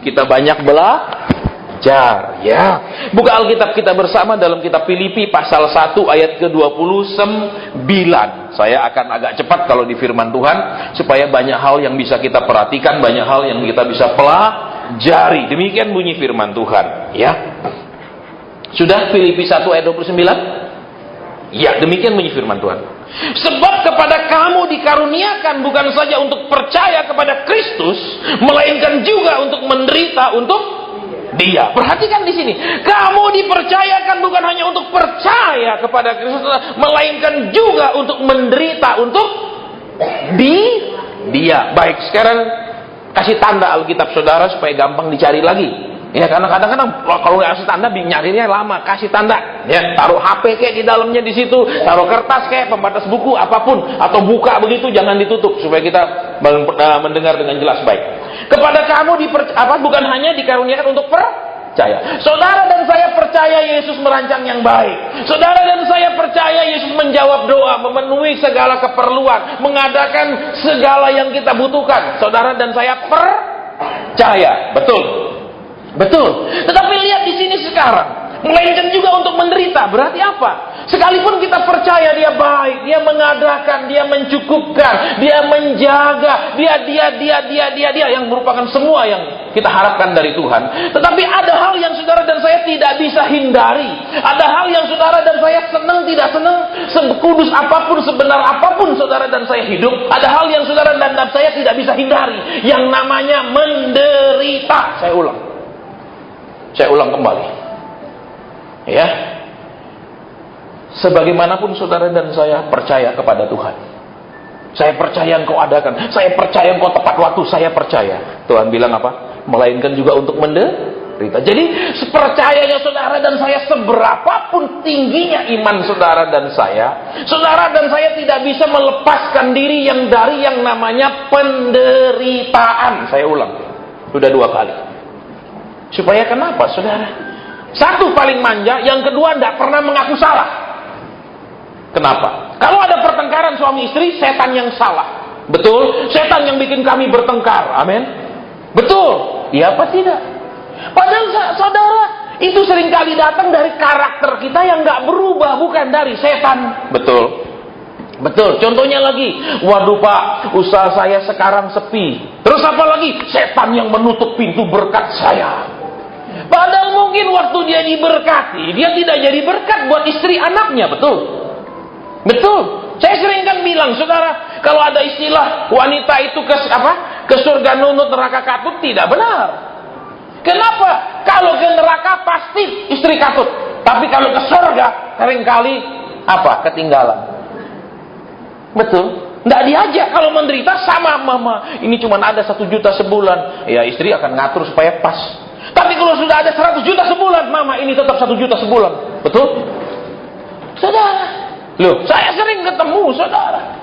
kita banyak belajar, ya. Buka Alkitab kita bersama dalam kitab Filipi pasal 1 ayat ke-29. Saya akan agak cepat kalau di firman Tuhan, supaya banyak hal yang bisa kita perhatikan, banyak hal yang kita bisa pelajari. Demikian bunyi firman Tuhan, ya. Sudah Filipi 1 ayat 29? Ya, demikian bunyi firman Tuhan. Sebab kepada kamu dikaruniakan bukan saja untuk percaya kepada Kristus, melainkan juga untuk menderita untuk Dia. Perhatikan di sini. Kamu dipercayakan bukan hanya untuk percaya kepada Kristus, melainkan juga untuk menderita untuk Dia. Baik, sekarang kasih tanda Alkitab saudara supaya gampang dicari lagi. Ya, karena kadang-kadang kalau nggak kasih tanda nyarinya lama. Kasih tanda. Ya, taruh HP kayak di dalamnya di situ, taruh kertas kayak pembatas buku apapun, atau buka begitu, jangan ditutup supaya kita mendengar dengan jelas baik. Kepada kamu bukan hanya dikaruniakan untuk percaya. Saudara dan saya percaya Yesus merancang yang baik. Saudara dan saya percaya Yesus menjawab doa, memenuhi segala keperluan, mengadakan segala yang kita butuhkan. Saudara dan saya percaya, betul. Tetapi lihat di sini sekarang, melainkan juga untuk menderita. Berarti apa? Sekalipun kita percaya Dia baik, Dia mengadakan, Dia mencukupkan, Dia menjaga, Dia yang merupakan semua yang kita harapkan dari Tuhan. Tetapi ada hal yang saudara dan saya tidak bisa hindari. Ada hal yang saudara dan saya senang tidak senang, sekudus apapun, sebenar apapun saudara dan saya hidup, ada hal yang saudara dan saya tidak bisa hindari, yang namanya menderita. Saya ulang kembali, ya. Sebagaimanapun saudara dan saya percaya kepada Tuhan, saya percaya Engkau adakan, saya percaya Engkau tepat waktu, saya percaya. Tuhan bilang apa? Melainkan juga untuk menderita. Jadi percayanya saudara dan saya, seberapapun tingginya iman saudara dan saya tidak bisa melepaskan diri dari yang namanya penderitaan. Saya ulang, sudah 2 kali. Supaya kenapa, saudara? Satu, paling manja. Yang kedua, tidak pernah mengaku salah. Kenapa? Kalau ada pertengkaran suami istri, setan yang salah. Betul? Setan yang bikin kami bertengkar. Amin? Betul? Iya apa tidak? Padahal saudara, itu seringkali datang dari karakter kita yang nggak berubah, bukan dari setan. Betul? Contohnya lagi, waduh Pak, usaha saya sekarang sepi. Terus apa lagi? Setan yang menutup pintu berkat saya. Padahal mungkin waktu dia diberkati, dia tidak jadi berkat buat istri anaknya. Betul. Saya sering kan bilang, saudara, kalau ada istilah wanita itu ke surga nunut, neraka katut, tidak benar. Kenapa? Kalau ke neraka pasti istri katut, tapi kalau ke surga seringkali ketinggalan. Betul. Nggak diajak. Kalau menderita sama mama, ini cuma ada 1 juta sebulan, ya istri akan ngatur supaya pas. Tapi kalau sudah ada 100 juta sebulan, mama ini tetap 1 juta sebulan. Betul? Saudara, loh, saya sering ketemu saudara.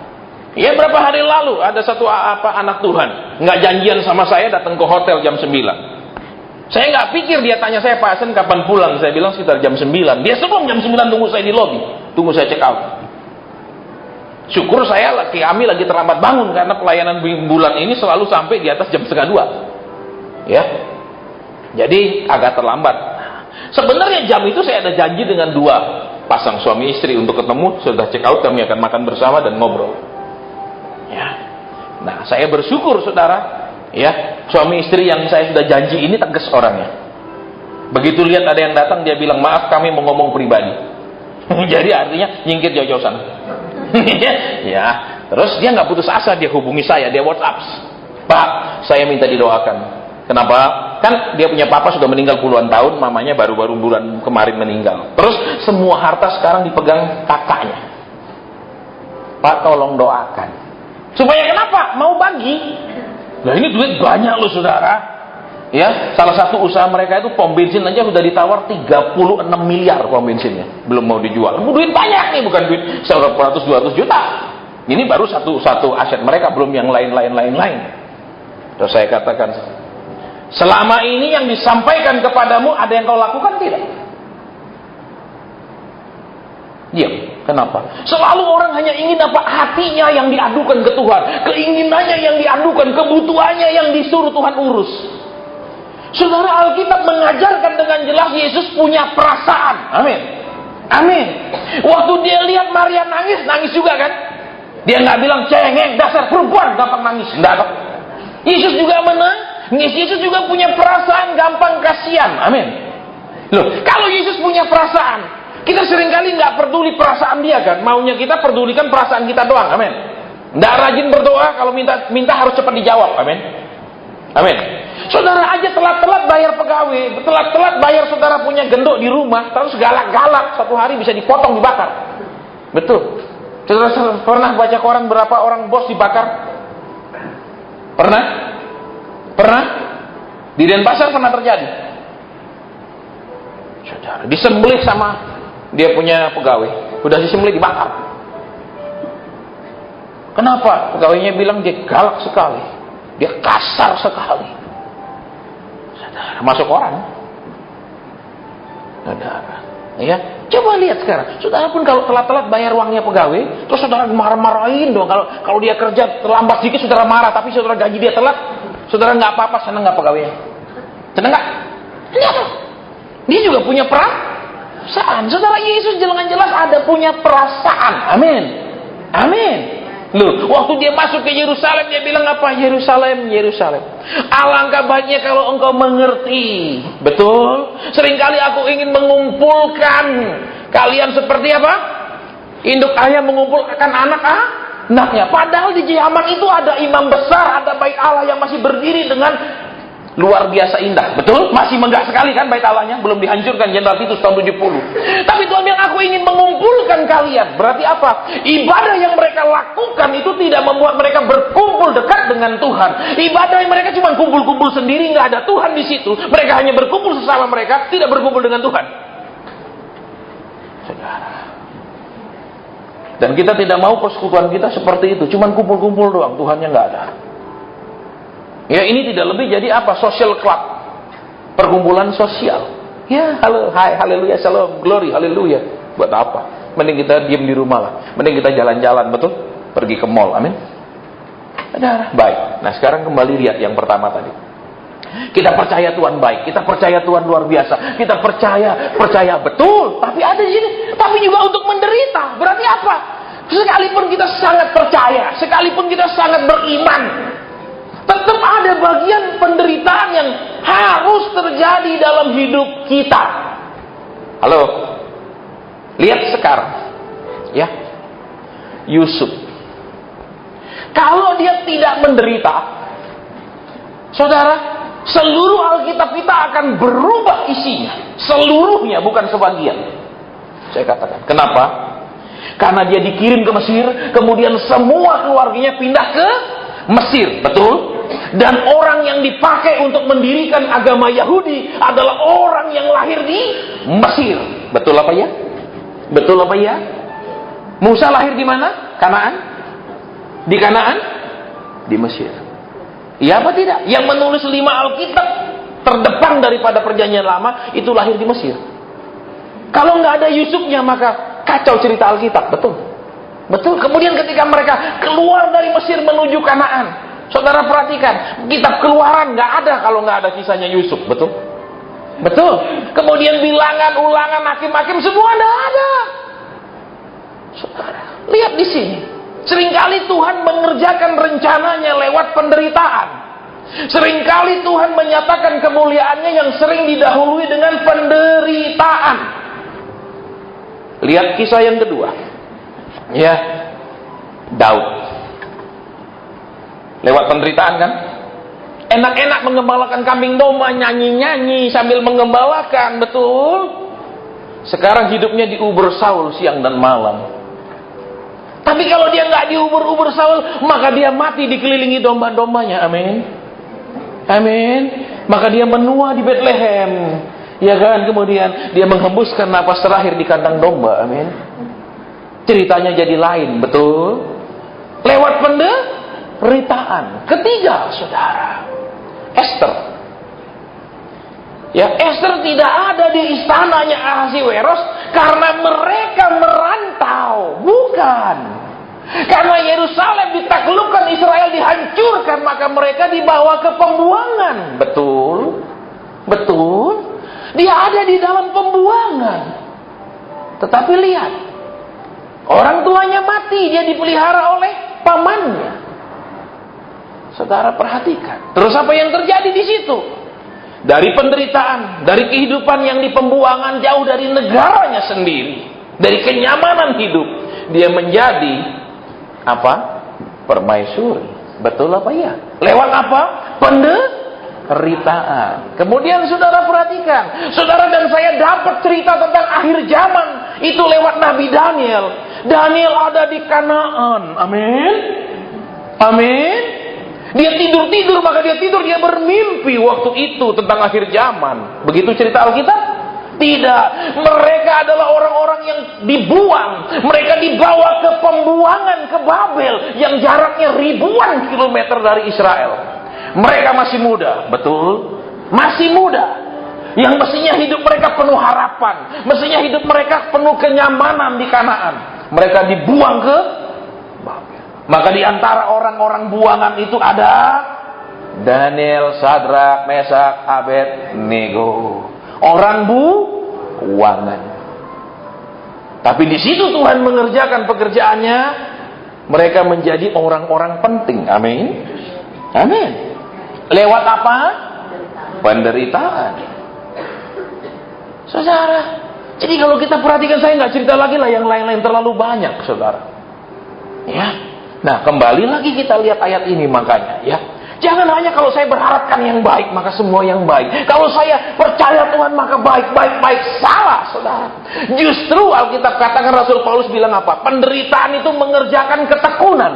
Ya, berapa hari lalu ada satu anak Tuhan nggak janjian sama saya, datang ke hotel jam 9. Saya nggak pikir dia tanya saya, Pak Hasan kapan pulang? Saya bilang sekitar jam 9. Dia sebelum jam 9 tunggu saya di lobi, tunggu saya check out. Syukur kami lagi terlambat bangun, karena pelayanan bulan ini selalu sampai di atas jam 1:30. Ya. Jadi agak terlambat. Sebenarnya jam itu saya ada janji dengan 2 pasang suami istri untuk ketemu. Sudah check out, kami akan makan bersama dan ngobrol. Ya. Nah, saya bersyukur saudara, ya, suami istri yang saya sudah janji ini tegas orangnya. Begitu lihat ada yang datang, dia bilang, maaf kami mau ngomong pribadi. Jadi artinya nyingkir jauh-jauh sana. Ya, terus dia nggak putus asa, dia hubungi saya, dia WhatsApp, Pak, saya minta didoakan. Kenapa? Kan dia punya papa sudah meninggal puluhan tahun, mamanya baru-baru bulan kemarin meninggal. Terus semua harta sekarang dipegang kakaknya. Pak, tolong doakan. Supaya kenapa? Mau bagi. Nah, ini duit banyak loh saudara. Ya, salah satu usaha mereka itu pom bensin aja udah ditawar 36 miliar pom bensinnya, belum mau dijual. Duit banyak nih, bukan duit 100-200 juta. Ini baru satu aset mereka, belum yang lain. Terus saya katakan, selama ini yang disampaikan kepadamu ada yang kau lakukan tidak? Diam. Kenapa? Selalu orang hanya ingin hatinya yang diadukan ke Tuhan, keinginannya yang diadukan, kebutuhannya yang disuruh Tuhan urus. Saudara, Alkitab mengajarkan dengan jelas Yesus punya perasaan. Amin. Amin. Waktu dia lihat Maria nangis, nangis juga kan? Dia nggak bilang cengeng, dasar perempuan gampang nangis. Enggak. Yesus juga menangis. Yesus juga punya perasaan, gampang kasihan. Amin. Loh, kalau Yesus punya perasaan, kita seringkali nggak peduli perasaan dia kan? Maunya kita pedulikan perasaan kita doang. Amin. Nggak rajin berdoa, kalau minta harus cepat dijawab. Amin. Amin. Saudara aja telat-telat bayar pegawai, telat-telat bayar saudara punya gendok di rumah, terus galak-galak, satu hari bisa dipotong, dibakar. Betul. Saudara pernah baca koran berapa orang bos dibakar? Pernah? Pernah? Di Denpasar pernah terjadi. Saudara, disembelih sama dia punya pegawai, udah disembelih dibakar. Kenapa? Pegawainya bilang dia galak sekali, dia kasar sekali. Saudara, masuk orang. Saudara, ya, coba lihat sekarang. Saudara pun kalau telat-telat bayar uangnya pegawai, terus saudara marah-marahin dong. Kalau dia kerja terlambat sedikit, saudara marah. Tapi saudara gaji dia telat, saudara nggak apa-apa, seneng nggak pegawainya? Seneng nggak? Enggak. Dia juga punya perasaan. Saudara, Yesus jelas-jelas ada punya perasaan. Amin. Amin. Loh, waktu dia masuk ke Yerusalem, dia bilang apa? Yerusalem, Yerusalem, alangkah baiknya kalau engkau mengerti. Betul? Seringkali aku ingin mengumpulkan kalian seperti apa? Induk ayam mengumpulkan anaknya. Padahal di zaman itu ada imam besar, ada bait Allah yang masih berdiri dengan luar biasa indah. Betul? Masih megah sekali kan bait Allahnya, belum dihancurkan Jenderal Titus tahun 70. Tapi Tuhan bilang, aku ingin mengumpulkan kalian. Berarti apa? Ibadah yang mereka lakukan itu tidak membuat mereka berkumpul dekat dengan Tuhan. Ibadah yang mereka cuma kumpul-kumpul sendiri, nggak ada Tuhan di situ. Mereka hanya berkumpul sesama mereka, tidak berkumpul dengan Tuhan. Saudara. Dan kita tidak mau persekutuan kita seperti itu, cuma kumpul-kumpul doang, Tuhannya nggak ada. Ya, ini tidak lebih jadi apa? Social club. Perkumpulan sosial. Ya, halo, hai, haleluya, shalom, glory, haleluya. Buat apa? Mending kita diam di rumah lah. Mending kita jalan-jalan, betul? Pergi ke mall, amin. Ada, baik. Nah, sekarang kembali lihat yang pertama tadi. Kita percaya Tuhan baik, kita percaya Tuhan luar biasa, kita percaya betul. Tapi ada di sini, tapi juga untuk menderita. Berarti apa? Sekalipun kita sangat percaya, sekalipun kita sangat beriman, tetap ada bagian penderitaan yang harus terjadi dalam hidup kita. Halo, lihat sekarang, ya, Yusuf. Kalau dia tidak menderita, saudara, seluruh Alkitab kita akan berubah isinya, seluruhnya, bukan sebagian. Saya katakan, kenapa? Karena dia dikirim ke Mesir, kemudian semua keluarganya pindah ke Mesir, betul? Dan orang yang dipakai untuk mendirikan agama Yahudi adalah orang yang lahir di Mesir. Betul apa ya? Betul apa ya? Musa lahir di mana? Kanaan? Di Kanaan? Di Mesir. Iya apa tidak? Yang menulis 5 Alkitab terdepan daripada perjanjian lama itu lahir di Mesir. Kalau nggak ada Yusufnya maka kacau cerita Alkitab, betul? Betul. Kemudian ketika mereka keluar dari Mesir menuju Kanaan, saudara perhatikan, kitab Keluaran nggak ada kalau nggak ada kisahnya Yusuf, betul? Betul. Kemudian bilangan, ulangan, hakim-hakim semua nggak ada. Saudara, lihat di sini. Seringkali Tuhan mengerjakan rencananya lewat penderitaan. Seringkali Tuhan menyatakan kemuliaannya yang sering didahului dengan penderitaan. Lihat kisah yang kedua. Ya, Daud. Lewat penderitaan kan? Enak-enak mengembalakan kambing domba, nyanyi-nyanyi sambil mengembalakan, betul? Sekarang hidupnya diuber Saul siang dan malam. Tapi kalau dia nggak diuber-uber Saul, maka dia mati dikelilingi domba-dombanya. Amin. Amin. Maka dia menua di Bethlehem. Ya kan? Kemudian dia menghembuskan napas terakhir di kandang domba. Amin. Ceritanya jadi lain, betul? Lewat penderitaan. Ketiga, saudara, Esther. Ya, Esther tidak ada di istananya Ahasiweros karena mereka merantau, bukan. Karena Yerusalem ditaklukkan, Israel dihancurkan, maka mereka dibawa ke pembuangan, betul? Betul. Dia ada di dalam pembuangan. Tetapi lihat, orang tuanya mati, dia dipelihara oleh pamannya. Saudara perhatikan. Terus apa yang terjadi di situ? Dari penderitaan, dari kehidupan yang di pembuangan, jauh dari negaranya sendiri, dari kenyamanan hidup, dia menjadi apa? Permaisuri. Betul apa ya? Lewat apa? Penderitaan. Kemudian saudara perhatikan, saudara dan saya dapat cerita tentang akhir zaman itu lewat Nabi Daniel. Daniel ada di Kanaan. Amin. Amin. Dia tidur, maka dia bermimpi waktu itu tentang akhir zaman. Begitu cerita Alkitab? Tidak. Mereka adalah orang-orang yang dibuang. Mereka dibawa ke pembuangan ke Babel yang jaraknya ribuan kilometer dari Israel. Mereka masih muda, betul? Masih muda. Yang mestinya hidup mereka penuh harapan, mestinya hidup mereka penuh kenyamanan di Kanaan. Mereka dibuang ke Babel. Maka di antara orang-orang buangan itu ada Daniel, Sadrak, Mesak, Abednego. Orang buangan. Tapi di situ Tuhan mengerjakan pekerjaannya. Mereka menjadi orang-orang penting. Amin. Amin. Lewat apa? Penderitaan. Saudara, jadi kalau kita perhatikan, saya nggak cerita lagi lah yang lain-lain, terlalu banyak, saudara. Ya. Nah, kembali lagi kita lihat ayat ini makanya, ya. Jangan hanya kalau saya berharapkan yang baik, maka semua yang baik. Kalau saya percaya Tuhan, maka baik. Salah, saudara. Justru Alkitab katakan, Rasul Paulus bilang apa? Penderitaan itu mengerjakan ketekunan.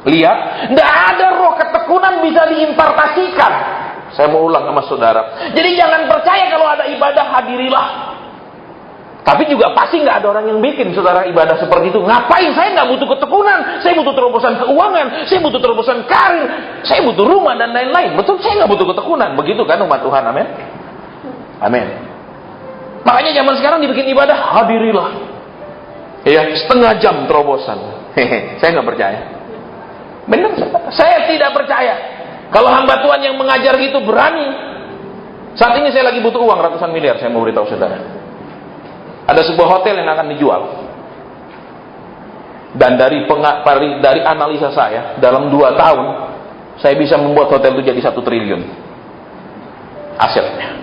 Lihat, tidak ada roh ketekunan bisa diimpartasikan. Saya mau ulang sama saudara. Jadi jangan percaya kalau ada ibadah, hadirilah. Tapi juga pasti nggak ada orang yang bikin saudara ibadah seperti itu. Ngapain? Saya nggak butuh ketekunan. Saya butuh terobosan keuangan. Saya butuh terobosan karir. Saya butuh rumah dan lain-lain. Betul, saya nggak butuh ketekunan. Begitu kan umat Tuhan, amin? Amin. Makanya zaman sekarang dibikin ibadah, hadirilah. Ya, setengah jam terobosan. Saya nggak percaya. Benar, saya tidak percaya. Kalau hamba Tuhan yang mengajar gitu berani. Saat ini saya lagi butuh uang ratusan miliar. Saya mau beritahu saudara. Ada sebuah hotel yang akan dijual. Dan dari analisa saya, dalam 2 tahun, saya bisa membuat hotel itu jadi 1 triliun. Asetnya.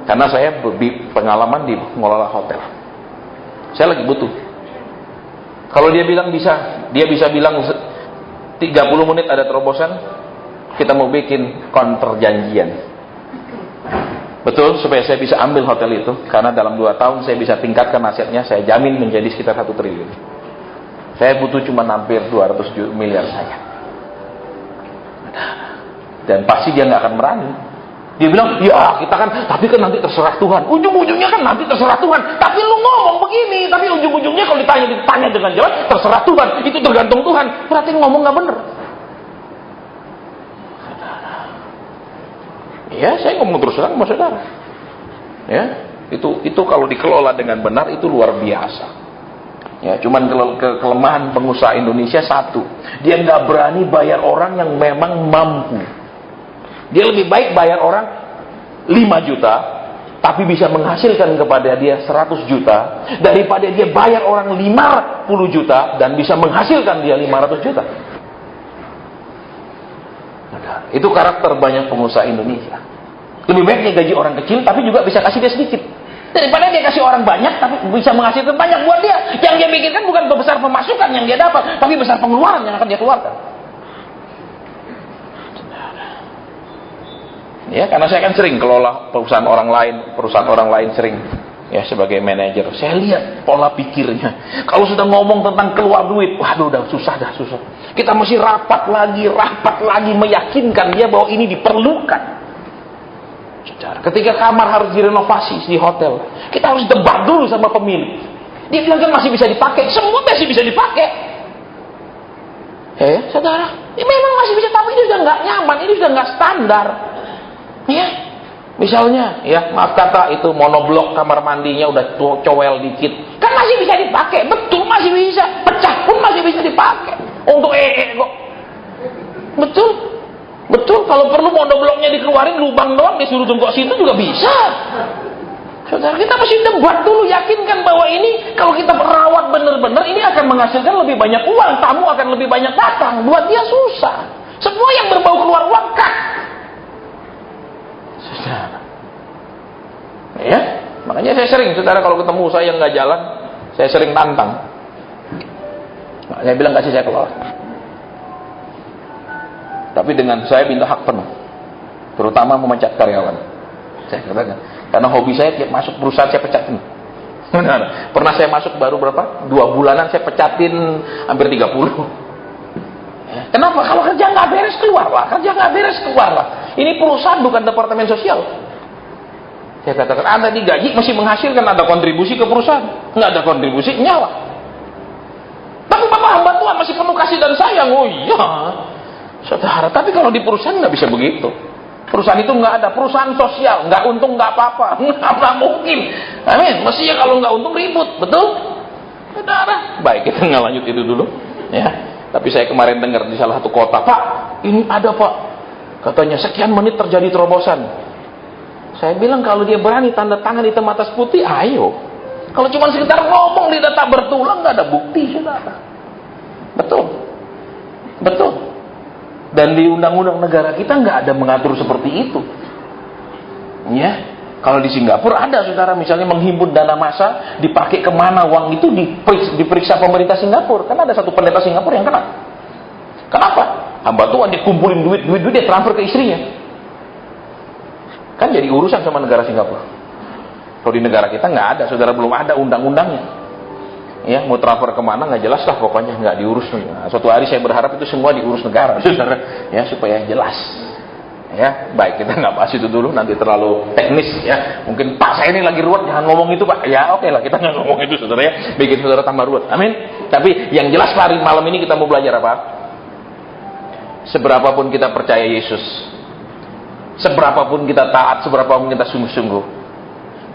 Karena saya pengalaman di mengelola hotel. Saya lagi butuh. Kalau dia bisa bilang 30 menit ada terobosan, kita mau bikin kontrak janjian. Betul, supaya saya bisa ambil hotel itu. Karena dalam 2 tahun saya bisa tingkatkan asetnya. Saya jamin menjadi sekitar 1 triliun. Saya butuh cuma hampir 200 miliar saja. Dan pasti dia nggak akan berani. Dia bilang, ya kita kan, tapi kan nanti terserah Tuhan. Ujung-ujungnya kan nanti terserah Tuhan. Tapi lu ngomong begini, tapi ujung-ujungnya kalau ditanya dengan jawab, terserah Tuhan. Itu tergantung Tuhan. Berarti ngomong nggak bener. Ya, saya ngomong terus terang sama saudara. Ya, itu kalau dikelola dengan benar itu luar biasa. Ya, cuman kelemahan pengusaha Indonesia satu, dia nggak berani bayar orang yang memang mampu. Dia lebih baik bayar orang 5 juta, tapi bisa menghasilkan kepada dia 100 juta, daripada dia bayar orang 50 juta dan bisa menghasilkan dia 500 juta. Itu karakter banyak pengusaha Indonesia. Lebih baik dia gaji orang kecil, tapi juga bisa kasih dia sedikit. Daripada dia kasih orang banyak, tapi bisa menghasilkan banyak buat dia. Yang dia pikirkan bukan besar pemasukan yang dia dapat, tapi besar pengeluaran yang akan dia keluarkan. Ya, karena saya kan sering kelola perusahaan orang lain sering. Ya, sebagai manajer, saya lihat pola pikirnya. Kalau sudah ngomong tentang keluar duit, waduh, udah susah. Kita mesti rapat lagi meyakinkan dia bahwa ini diperlukan. Saudara, ketika kamar harus direnovasi di hotel, kita harus debat dulu sama pemilik. Dia bilang kan masih bisa dipakai, semua masih bisa dipakai. Ya, saudara, ini memang masih bisa, tapi ini sudah nggak nyaman, ini sudah nggak standar. Ya. Misalnya, ya maaf kata itu monoblok kamar mandinya udah cowel dikit, kan masih bisa dipakai, betul masih bisa, pecah pun masih bisa dipakai. Untuk kok, betul, Betul, kalau perlu monobloknya dikeluarin, lubang doang disuruh jongkok situ juga bisa. Saudara, kita mesti debat dulu, yakinkan bahwa ini kalau kita rawat benar-benar, ini akan menghasilkan lebih banyak uang, tamu akan lebih banyak datang. Buat dia susah. Semua yang berbau keluar uang, cut. Saudara, ya, makanya saya sering, saudara, kalau ketemu saya yang nggak jalan, saya sering tantang. Saya bilang kasih saya keluar. Tapi dengan saya minta hak penuh, terutama memecat karyawan. Saya katakan, karena hobi saya tiap masuk perusahaan saya pecatin. Benar. Pernah saya masuk baru berapa? 2 bulanan saya pecatin hampir 30. Kenapa? Kalau kerja nggak beres keluarlah, kerja nggak beres keluarlah. Ini perusahaan bukan departemen sosial. Saya katakan, Anda digaji masih menghasilkan, ada kontribusi ke perusahaan, nggak ada kontribusi nyala. Tapi Bapak hamba Tuhan masih penuh kasih dan sayang. Oh iya, saudara. Tapi kalau di perusahaan nggak bisa begitu. Perusahaan itu nggak ada, perusahaan sosial, nggak untung nggak apa-apa, nggak mungkin. Amin. Mestinya kalau nggak untung ribut, betul? Saudara. Baik, kita nggak lanjut itu dulu, ya. Tapi saya kemarin dengar di salah satu kota, Pak, ini ada Pak, katanya sekian menit terjadi terobosan. Saya bilang kalau dia berani tanda tangan hitam atas putih, ayo. Kalau cuma sekedar ngomong dia tak bertulang, nggak ada bukti, saudara. Betul, betul. Dan di undang-undang negara kita nggak ada mengatur seperti itu. Ya, kalau di Singapura ada, saudara, misalnya menghimpun dana massa, dipakai kemana uang itu diperiksa pemerintah Singapura. Kan ada satu pendeta Singapura yang kena. Kenapa? Hamba Tuhan dia kumpulin duit dia transfer ke istrinya. Kan jadi urusan sama negara Singapura. Kalau di negara kita nggak ada, saudara, belum ada undang-undangnya. Ya, mau transfer kemana nggak jelas lah, pokoknya nggak diurus. Nah, suatu hari saya berharap itu semua diurus negara, saudara, ya, supaya jelas. Ya, baik, kita nggak bahas itu dulu, nanti terlalu teknis, ya. Mungkin Pak saya ini lagi ruwet, jangan ngomong itu Pak. Ya, oke lah, kita nggak ngomong itu, saudara, ya. Bikin saudara tambah ruwet. Amin. Tapi yang jelas hari malam ini kita mau belajar apa? Seberapapun kita percaya Yesus, seberapapun kita taat, seberapapun kita sungguh-sungguh,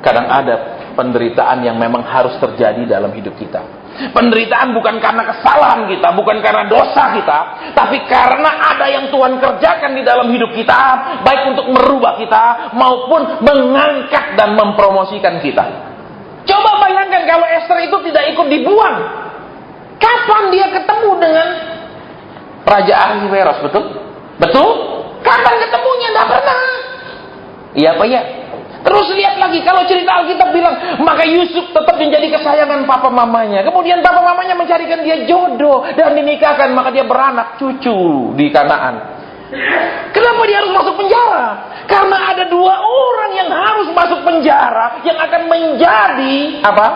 kadang ada penderitaan yang memang harus terjadi dalam hidup kita. Penderitaan bukan karena kesalahan kita, bukan karena dosa kita, tapi karena ada yang Tuhan kerjakan di dalam hidup kita, baik untuk merubah kita maupun mengangkat dan mempromosikan kita. Coba bayangkan kalau Esther itu tidak ikut dibuang, kapan dia ketemu dengan Raja Ahasuerus? Betul? Betul? Kapan ketemunya? Tidak pernah. Iya apa ya? Terus lihat lagi, kalau cerita Alkitab bilang, maka Yusuf tetap menjadi kesayangan papa mamanya. Kemudian papa mamanya mencarikan dia jodoh dan dinikahkan, maka dia beranak cucu di Kanaan. Kenapa dia harus masuk penjara? Karena ada 2 orang yang harus masuk penjara yang akan menjadi apa?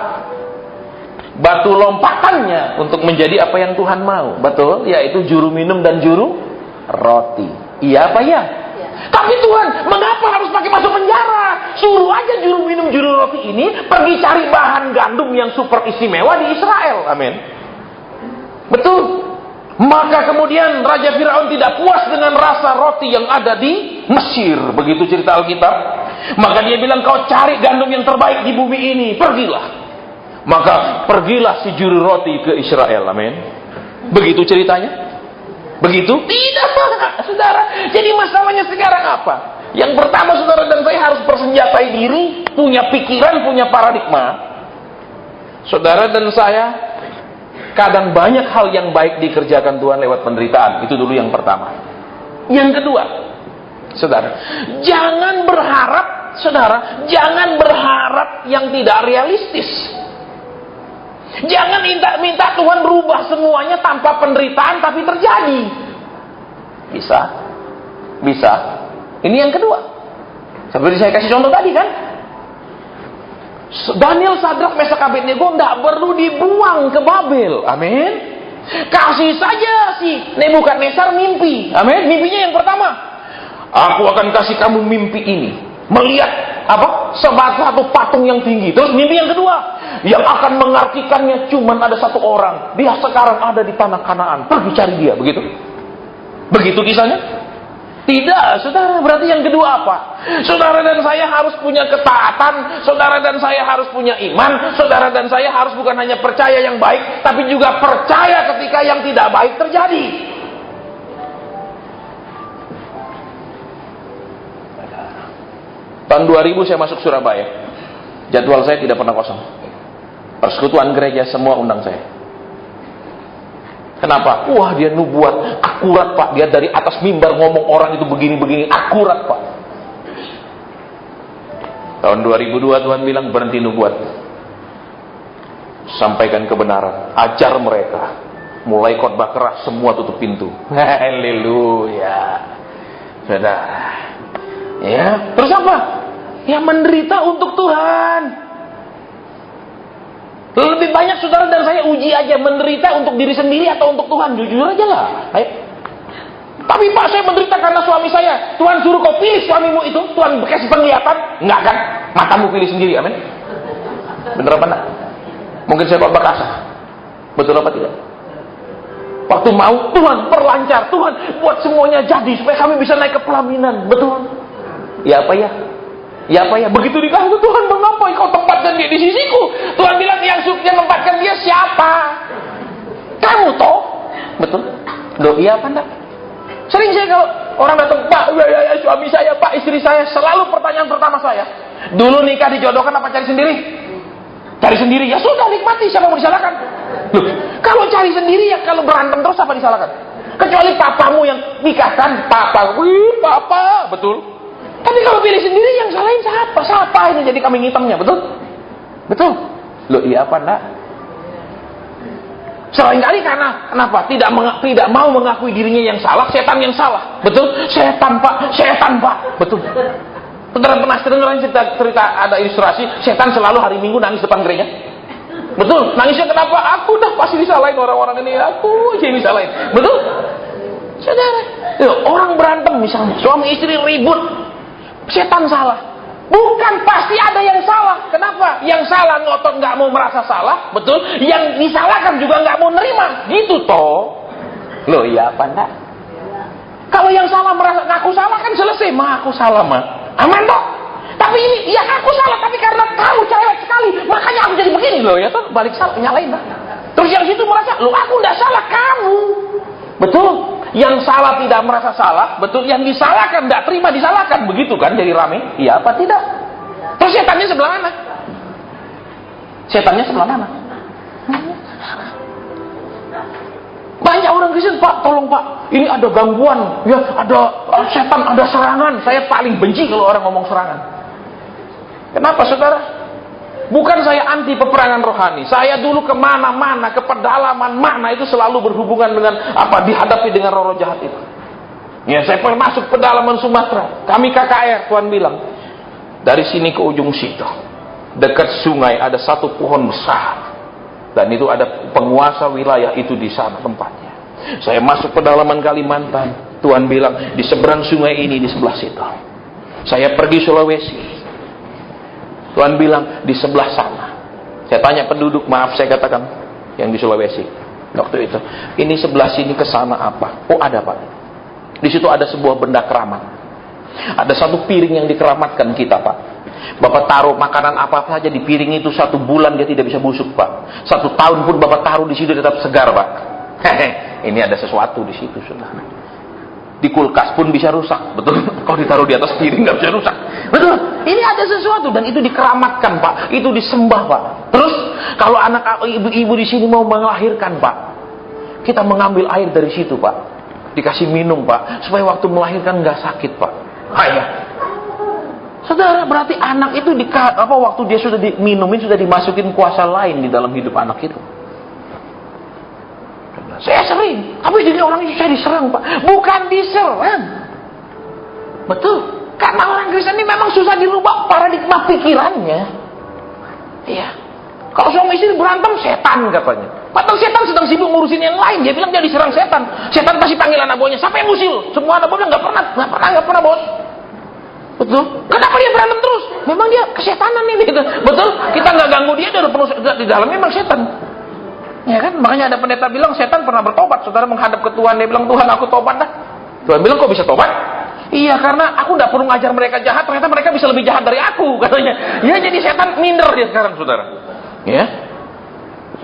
Batu lompatannya untuk menjadi apa yang Tuhan mau. Betul? Yaitu juru minum dan juru roti. Iya apa ya? Tapi Tuhan, mengapa harus pakai masuk penjara? Suruh aja juru minum juru roti ini pergi cari bahan gandum yang super istimewa di Israel. Amin. Betul. Maka kemudian Raja Firaun tidak puas dengan rasa roti yang ada di Mesir. Begitu cerita Alkitab. Maka dia bilang, kau cari gandum yang terbaik di bumi ini, pergilah. Maka pergilah si juru roti ke Israel. Amin. Begitu ceritanya. Begitu? Tidak, saudara. Jadi masalahnya sekarang apa? Yang pertama, saudara dan saya harus bersenjatai diri, punya pikiran, punya paradigma. Saudara dan saya, kadang banyak hal yang baik dikerjakan Tuhan lewat penderitaan. Itu dulu yang pertama. Yang kedua, saudara, jangan berharap yang tidak realistis. Jangan minta Tuhan berubah semuanya tanpa penderitaan, tapi terjadi. Bisa. Ini yang kedua. Seperti saya kasih contoh tadi kan. Daniel, Sadrak, Mesak, Abednego tidak perlu dibuang ke Babel. Amin. Kasih saja si Nebukadnezar mimpi. Amin. Mimpinya yang pertama, aku akan kasih kamu mimpi ini. Melihat apa? Satu patung yang tinggi. Terus mimpi yang kedua, yang akan mengartikannya cuma ada 1 orang. Dia sekarang ada di tanah Kanaan. Pergi cari dia. Begitu kisahnya? Tidak, saudara. Berarti yang kedua apa? Saudara dan saya harus punya ketaatan. Saudara dan saya harus punya iman. Saudara dan saya harus bukan hanya percaya yang baik, tapi juga percaya ketika yang tidak baik terjadi. Tahun 2000 saya masuk Surabaya. Jadwal saya tidak pernah kosong. Persekutuan gereja semua undang saya. Kenapa? Wah, dia nubuat akurat, Pak. Dia dari atas mimbar ngomong orang itu begini-begini, akurat, Pak. Tahun 2002 Tuhan bilang berhenti nubuat. Sampaikan kebenaran, ajar mereka. Mulai khotbah keras, semua tutup pintu. Haleluya. Saudara. Ya, terus apa? Ya menderita untuk Tuhan. Lebih banyak saudara dan saya uji aja, menderita untuk diri sendiri atau untuk Tuhan. Jujur aja lah. Ayo. Tapi Pak, saya menderita karena suami saya. Tuhan suruh kau pilih suamimu itu. Tuhan kasih penglihatan. Enggak kan? Matamu pilih sendiri, amin. Bener apa enggak? Mungkin saya khotbah kasar. Betul apa tidak? Waktu mau, Tuhan perlancar. Tuhan buat semuanya jadi supaya kami bisa naik ke pelaminan. Betul? Ya apa ya? Ya apa ya? Begitu dikasih Tuhan, mengapa kau tempatkan dia di sisiku? Tuhan bilang yang tempatkan dia siapa? Kamu toh? Betul? Loh, iya apa enggak? Sering saya kalau orang datang, Pak, ya, suami saya, Pak, istri saya, selalu pertanyaan pertama saya, dulu nikah dijodohkan apa cari sendiri? Cari sendiri, ya sudah nikmati, siapa mau disalahkan? Loh, kalau cari sendiri ya, kalau berantem terus apa disalahkan? Kecuali papamu yang nikahkan, papa, betul? Tapi kalau pilih sendiri yang salahin siapa? Siapa ini jadi kambing hitamnya, betul? Betul? Loh, iya apa enggak? Seringkali karena kenapa? Tidak mau mengakui dirinya yang salah, setan yang salah. Betul? Setan Pak. Betul. Saudara pernah dengar cerita ada ilustrasi, setan selalu hari Minggu nangis depan gereja. Betul? Nangisnya kenapa? Aku dah pasti disalahin orang-orang ini, aku aja yang disalahin. Betul? Saudara, orang berantem misalnya, suami istri ribut. Setan salah. Bukan, pasti ada yang salah. Kenapa? Yang salah ngotot nggak mau merasa salah, betul? Yang disalahkan juga nggak mau nerima, gitu toh. Loh, iya apa enggak? Kalau yang salah merasa ngaku salah kan selesai, aku salah mah, aman toh. Tapi ini, ya aku salah, tapi karena kamu cewek sekali, makanya aku jadi begini loh, ya toh. Balik salah, nyalain lah. Terus yang situ merasa, loh aku nggak salah, kamu. Betul? Yang salah tidak merasa salah, betul? Yang disalahkan tidak terima disalahkan, begitu kan? Jadi rame, iya apa tidak? Terus setannya sebelah mana? Setannya sebelah mana? Banyak orang Kristen, Pak, tolong Pak, ini ada gangguan, ya ada setan, ada serangan. Saya paling benci kalau orang ngomong serangan. Kenapa, saudara? Bukan saya anti peperangan rohani. Saya dulu kemana-mana, ke pedalaman mana itu selalu berhubungan dengan dihadapi dengan roh-roh jahat itu. Ya, saya pernah masuk pedalaman Sumatera. Kami KKR, Tuhan bilang, dari sini ke ujung situ, dekat sungai ada satu pohon besar, dan itu ada penguasa wilayah itu di sana tempatnya. Saya masuk pedalaman Kalimantan. Tuhan bilang, di seberang sungai ini, di sebelah situ. Saya pergi Sulawesi. Tuhan bilang di sebelah sana. Saya tanya penduduk, maaf saya katakan yang di Sulawesi waktu itu, ini sebelah sini ke sana apa? Oh ada Pak. Di situ ada sebuah benda keramat. Ada satu piring yang dikeramatkan kita Pak. Bapak taruh makanan apa saja di piring itu 1 bulan dia tidak bisa busuk Pak. 1 tahun pun Bapak taruh di situ tetap segar Pak. Ini ada sesuatu di situ saudara. Di kulkas pun bisa rusak, betul? Kalau ditaruh di atas piring nggak bisa rusak, betul? Ini ada sesuatu dan itu dikeramatkan Pak, itu disembah Pak. Terus kalau anak ibu-ibu di sini mau melahirkan Pak, kita mengambil air dari situ Pak, dikasih minum Pak, supaya waktu melahirkan nggak sakit Pak. Ayah, saudara, berarti anak itu waktu dia sudah diminumin sudah dimasukin kuasa lain di dalam hidup anak itu. Saya sering, tapi jadi orang itu saya diserang Pak. Bukan diserang, betul? Karena orang Kristen ini memang susah dirubah paradigma pikirannya. Iya. Kalau suami istri berantem, setan katanya. Padahal setan sedang sibuk ngurusin yang lain. Dia bilang dia diserang setan. Setan pasti panggil anak buahnya. Siapa yang musil? Semua anak buahnya nggak pernah bos. Betul? Kenapa dia berantem terus? Memang dia kesetanan ini. Betul? Kita nggak ganggu dia udah penuh di dalamnya memang setan. Ya kan, makanya ada pendeta bilang setan pernah bertobat. Saudara menghadap ke Tuhan, dia bilang, Tuhan aku tobat dah. Tuhan bilang, kok bisa tobat? Iya, karena aku tidak perlu ngajar mereka jahat, ternyata mereka bisa lebih jahat dari aku, katanya. Ya, jadi setan minder dia sekarang, saudara. Ya,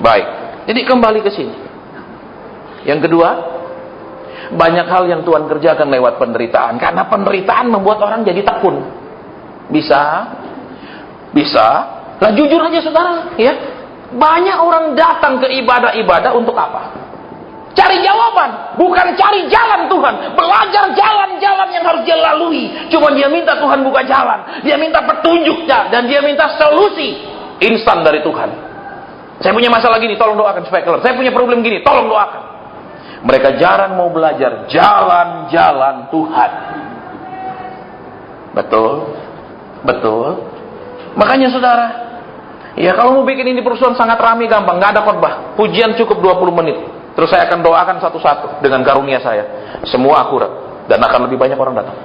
baik. Jadi kembali ke sini. Yang kedua, banyak hal yang Tuhan kerjakan lewat penderitaan, karena penderitaan membuat orang jadi tekun. Bisa. Lah jujur aja saudara, ya. Banyak orang datang ke ibadah-ibadah untuk apa? Cari jawaban, bukan cari jalan Tuhan. Belajar jalan-jalan yang harus dia lalui. Cuma dia minta Tuhan buka jalan. Dia minta petunjuk dan dia minta solusi instan dari Tuhan. Saya punya masalah gini, tolong doakan supaya keluar. Saya punya problem gini, tolong doakan. Mereka jarang mau belajar jalan-jalan Tuhan. Betul. Makanya saudara, ya kalau mau bikin ini perusahaan sangat ramai gampang, nggak ada khotbah. Pujian cukup 20 menit. Terus saya akan doakan satu-satu dengan karunia saya. Semua akurat dan akan lebih banyak orang datang.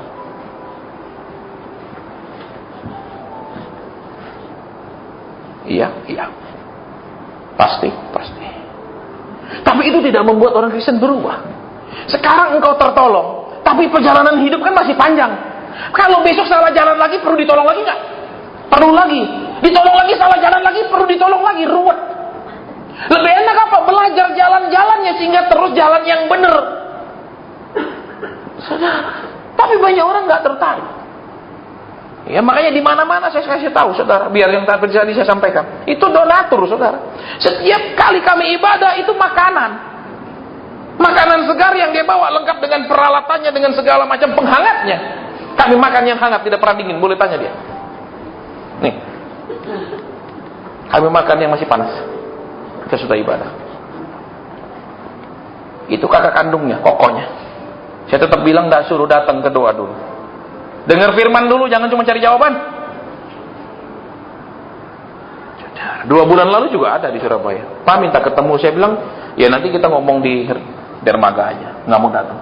Iya. Pasti. Tapi itu tidak membuat orang Kristen berubah. Sekarang engkau tertolong, tapi perjalanan hidup kan masih panjang. Kalau besok salah jalan lagi, perlu ditolong lagi nggak? Perlu lagi. Ditolong lagi, salah jalan lagi, perlu ditolong lagi. Ruwet. Lebih enak apa? Belajar jalan-jalannya sehingga terus jalan yang benar. Saudara. Tapi banyak orang nggak tertarik. Ya makanya di mana-mana saya kasih tahu saudara, biar yang tadi saya sampaikan. Itu donatur saudara. Setiap kali kami ibadah itu makanan. Makanan segar yang dia bawa lengkap dengan peralatannya, dengan segala macam penghangatnya. Kami makan yang hangat, tidak pernah dingin, boleh tanya dia. Nih. Kami makan yang masih panas. Sesudah ibadah. Itu kakak kandungnya, kokonya. Saya tetap bilang dah suruh datang ke doa dulu. Dengar firman dulu, jangan cuma cari jawaban. 2 bulan lalu juga ada di Surabaya. Pak minta ketemu, saya bilang, ya nanti kita ngomong di dermaga aja. Nggak mau datang.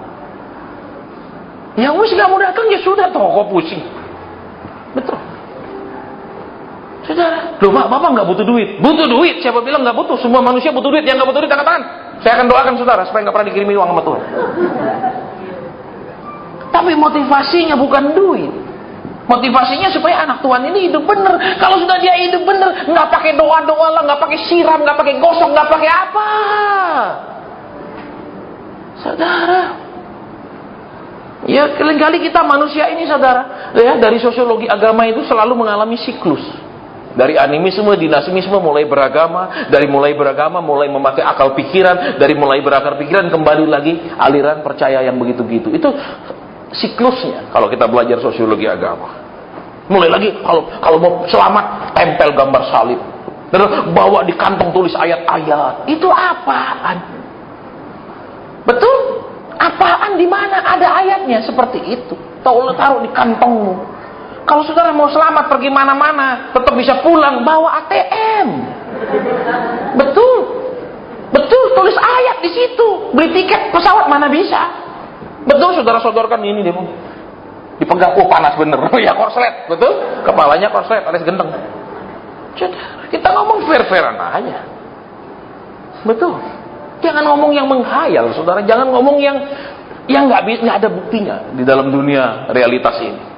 Ya wis nggak mau datang ya sudah, toh kok pusing. Betul. Saudara, loh Bapak nggak butuh duit. Butuh duit, siapa bilang nggak butuh? Semua manusia butuh duit, yang nggak butuh duit angkat tangan. Saya akan doakan saudara supaya nggak pernah dikirimi uang sama Tuhan. Tapi motivasinya bukan duit. Motivasinya supaya anak Tuhan ini hidup bener. Kalau sudah dia hidup bener, nggak pakai doa-doa lah, nggak pakai siram, nggak pakai gosok, nggak pakai apa. Saudara, ya kali kita manusia ini saudara, ya dari sosiologi agama itu selalu mengalami siklus. Dari animisme, dinamisme mulai beragama, mulai memakai akal pikiran, dari mulai berakar pikiran kembali lagi aliran percaya yang begitu-gitu. Itu siklusnya kalau kita belajar sosiologi agama. Mulai lagi kalau mau selamat tempel gambar salib. Dan bawa di kantong tulis ayat-ayat. Itu apaan? Betul? Apaan di mana ada ayatnya seperti itu? Taruh di kantongmu. Kalau saudara mau selamat pergi mana-mana, tetap bisa pulang bawa ATM. Betul, tulis ayat di situ. Beli tiket pesawat mana bisa? Betul, saudara-saudara kan ini deh, dipegang, panas bener. Ya korslet, betul? Kepalanya korslet, alias gendeng. Kita ngomong fair-fairan aja. Betul. Jangan ngomong yang menghayal, saudara. Jangan ngomong yang nggak ada buktinya di dalam dunia realitas ini.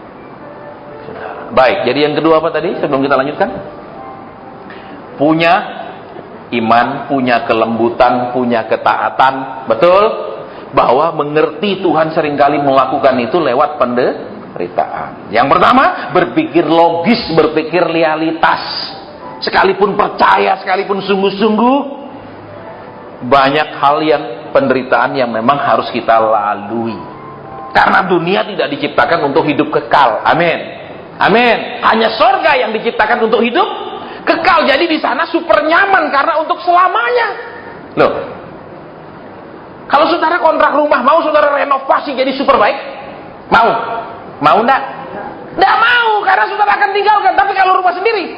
Baik, jadi yang kedua apa tadi sebelum kita lanjutkan? Punya iman, punya kelembutan, punya ketaatan. Betul? Bahwa mengerti Tuhan seringkali melakukan itu lewat penderitaan. Yang pertama, berpikir logis, berpikir realitas. Sekalipun percaya, sekalipun sungguh-sungguh, banyak hal yang penderitaan yang memang harus kita lalui. Karena dunia tidak diciptakan untuk hidup kekal. Amin. Amin. Hanya sorga yang diciptakan untuk hidup kekal. Jadi di sana super nyaman karena untuk selamanya. Loh. Kalau saudara kontrak rumah, mau saudara renovasi jadi super baik? Mau? Mau enggak? Enggak mau karena saudara akan tinggalkan. Tapi kalau rumah sendiri,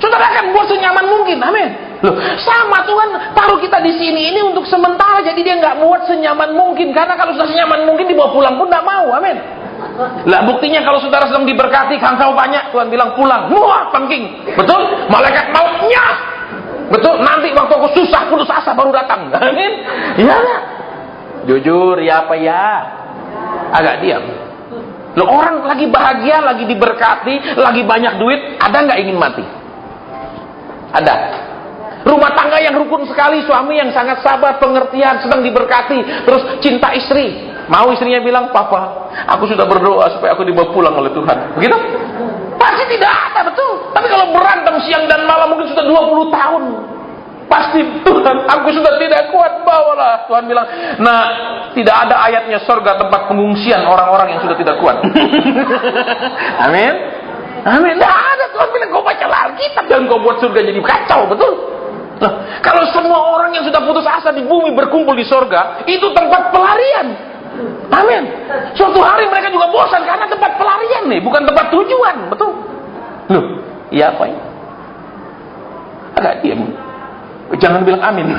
saudara akan buat senyaman mungkin. Amin. Loh, sama Tuhan taruh kita di sini ini untuk sementara. Jadi dia nggak buat senyaman mungkin. Karena kalau sudah senyaman mungkin dibawa pulang pun nggak mau. Amin. Lah buktinya kalau saudara sedang diberkati, kansau banyak, Tuhan bilang pulang, muah pengking. Betul? Malaikat mautnya. Betul? Nanti waktu aku susah, putus asa baru datang. Amin. Iya enggak? Jujur ya apa ya? Agak diam. Loh, orang lagi bahagia, lagi diberkati, lagi banyak duit, ada nggak ingin mati? Ada. Rumah tangga yang rukun sekali, suami yang sangat sabar, pengertian, sedang diberkati, terus cinta istri. Mau istrinya bilang, "Papa, aku sudah berdoa supaya aku dibawa pulang oleh Tuhan." Begitu? Pasti tidak ada, betul. Tapi kalau berantem siang dan malam mungkin sudah 20 tahun. Pasti, "Tuhan, aku sudah tidak kuat, bawalah." Tuhan bilang, "Nah, tidak ada ayatnya surga tempat pengungsian orang-orang yang sudah tidak kuat." Amin. Amin. Tidak ada. Tuhan bilang, "Kau baca Alkitab dan kau buat surga jadi kacau." Betul. Nah, kalau semua orang yang sudah putus asa di bumi berkumpul di surga, itu tempat pelarian. Amin. Suatu hari mereka juga bosan karena tempat pelarian nih, bukan tempat tujuan. Betul. Loh, iya apa ini? Agak diam. Jangan bilang amin.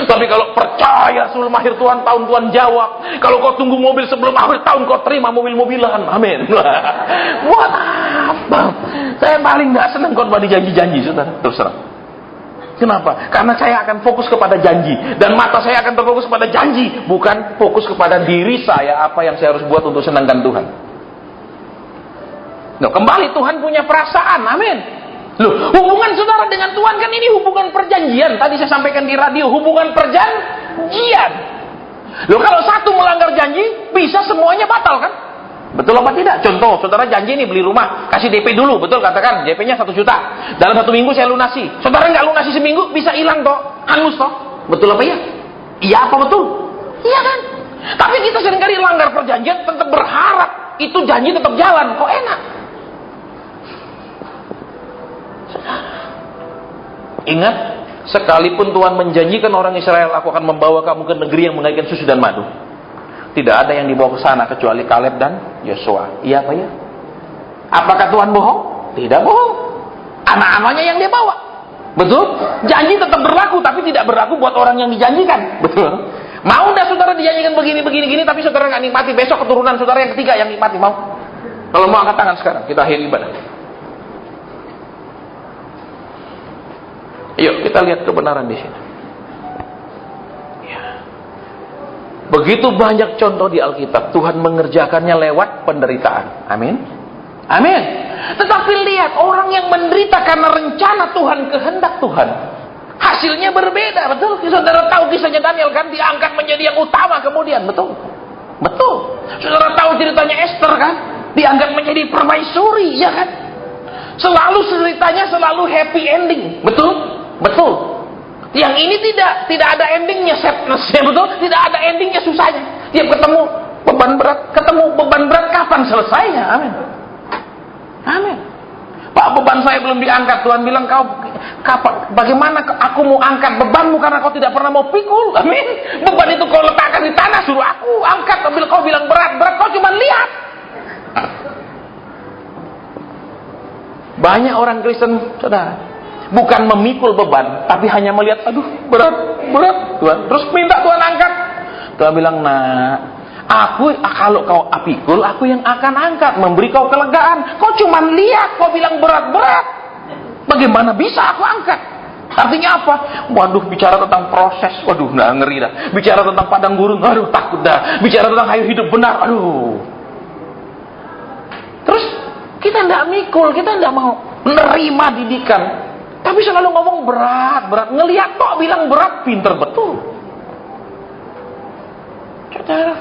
Tapi kalau percaya sebelum akhir Tuhan jawab. Kalau kau tunggu mobil sebelum akhir tahun, kau terima mobil-mobilan. Amin. Buat apa? Saya paling gak senang khotbah di janji-janji, saudara. Terus terang. Kenapa? Karena saya akan fokus kepada janji. Dan mata saya akan terfokus kepada janji. Bukan fokus kepada diri saya, apa yang saya harus buat untuk senangkan Tuhan. Nah, kembali Tuhan punya perasaan. Amin. Loh, hubungan saudara dengan Tuhan kan ini hubungan perjanjian. Tadi saya sampaikan di radio, hubungan perjanjian. Loh, kalau satu melanggar janji, bisa semuanya batal kan? Betul apa tidak? Contoh, saudara janji nih beli rumah, kasih DP dulu, betul katakan, DP-nya 1 juta. Dalam 1 minggu saya lunasi. Saudara nggak lunasi seminggu, bisa hilang toh, hangus toh. Betul apa iya? Iya apa betul? Iya kan? Tapi kita seringkali langgar perjanjian, tetap berharap itu janji tetap jalan. Kok enak? Ingat, sekalipun Tuhan menjanjikan orang Israel, "Aku akan membawa kamu ke negeri yang mengalir susu dan madu." Tidak ada yang dibawa ke sana kecuali Kaleb dan Yosua. Iya apa ya? Apakah Tuhan bohong? Tidak bohong. Anak-anaknya yang dia bawa. Betul? Janji tetap berlaku, tapi tidak berlaku buat orang yang dijanjikan. Betul? Mau enggak saudara dijanjikan begini, tapi saudara nggak nikmati, besok keturunan saudara yang ketiga yang nikmati, mau? Kalau mau angkat tangan sekarang, kita akhiri ibadah. Yuk kita lihat kebenaran di sini. Begitu banyak contoh di Alkitab, Tuhan mengerjakannya lewat penderitaan. Amin. Amin. Tetapi lihat, orang yang menderita karena rencana Tuhan, kehendak Tuhan, hasilnya berbeda. Betul? Saudara tahu kisahnya Daniel kan, diangkat menjadi yang utama kemudian. Betul? Betul. Saudara tahu ceritanya Esther kan, diangkat menjadi permaisuri, ya kan? Selalu ceritanya selalu happy ending. Betul? Betul. Yang ini tidak ada endingnya sadness, ya betul? Tidak ada endingnya susahnya. Tiap ketemu beban berat, kapan selesainya? Amin. Amin. Pak, beban saya belum diangkat. Tuhan bilang, bagaimana aku mau angkat bebanmu karena kau tidak pernah mau pikul? Amin. Beban itu kau letakkan di tanah, suruh aku angkat. Kau bilang berat, kau cuma lihat. Banyak orang Kristen, saudara, bukan memikul beban, tapi hanya melihat, aduh, berat, Tuhan. Terus minta Tuhan angkat. Tuhan bilang, kalau kau pikul, aku yang akan angkat, memberi kau kelegaan. Kau cuma lihat, kau bilang berat. Bagaimana bisa aku angkat? Artinya apa? Waduh, bicara tentang proses, waduh, ngeri dah. Bicara tentang padang gurun, aduh, takut dah. Bicara tentang air hidup benar, aduh. Terus kita tidak mikul, kita tidak mau menerima didikan. Tapi selalu ngomong berat. Ngelihat kok bilang berat, pinter betul. Saudara,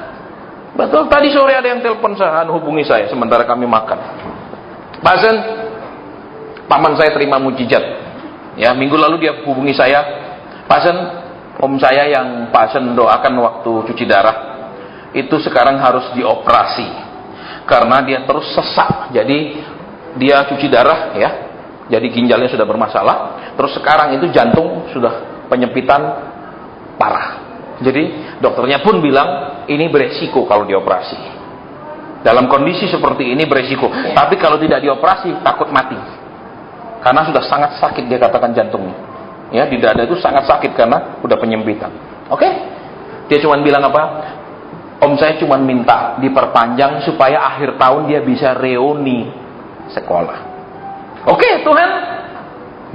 betul. Tadi sore ada yang telepon saya, hubungi saya sementara kami makan. Pak Zen, paman saya terima mujizat. Ya, minggu lalu dia hubungi saya. Pak Zen, om saya yang Pak Zen doakan waktu cuci darah, itu sekarang harus dioperasi. Karena dia terus sesak. Jadi dia cuci darah, ya. Jadi ginjalnya sudah bermasalah. Terus sekarang itu jantung sudah penyempitan parah. Jadi dokternya pun bilang ini beresiko kalau dioperasi. Dalam kondisi seperti ini beresiko. Tapi kalau tidak dioperasi takut mati. Karena sudah sangat sakit, dia katakan jantungnya. Ya, di dada itu sangat sakit karena udah penyempitan. Oke? Dia cuma bilang apa? Om saya cuma minta diperpanjang supaya akhir tahun dia bisa reuni sekolah. Oke, Tuhan,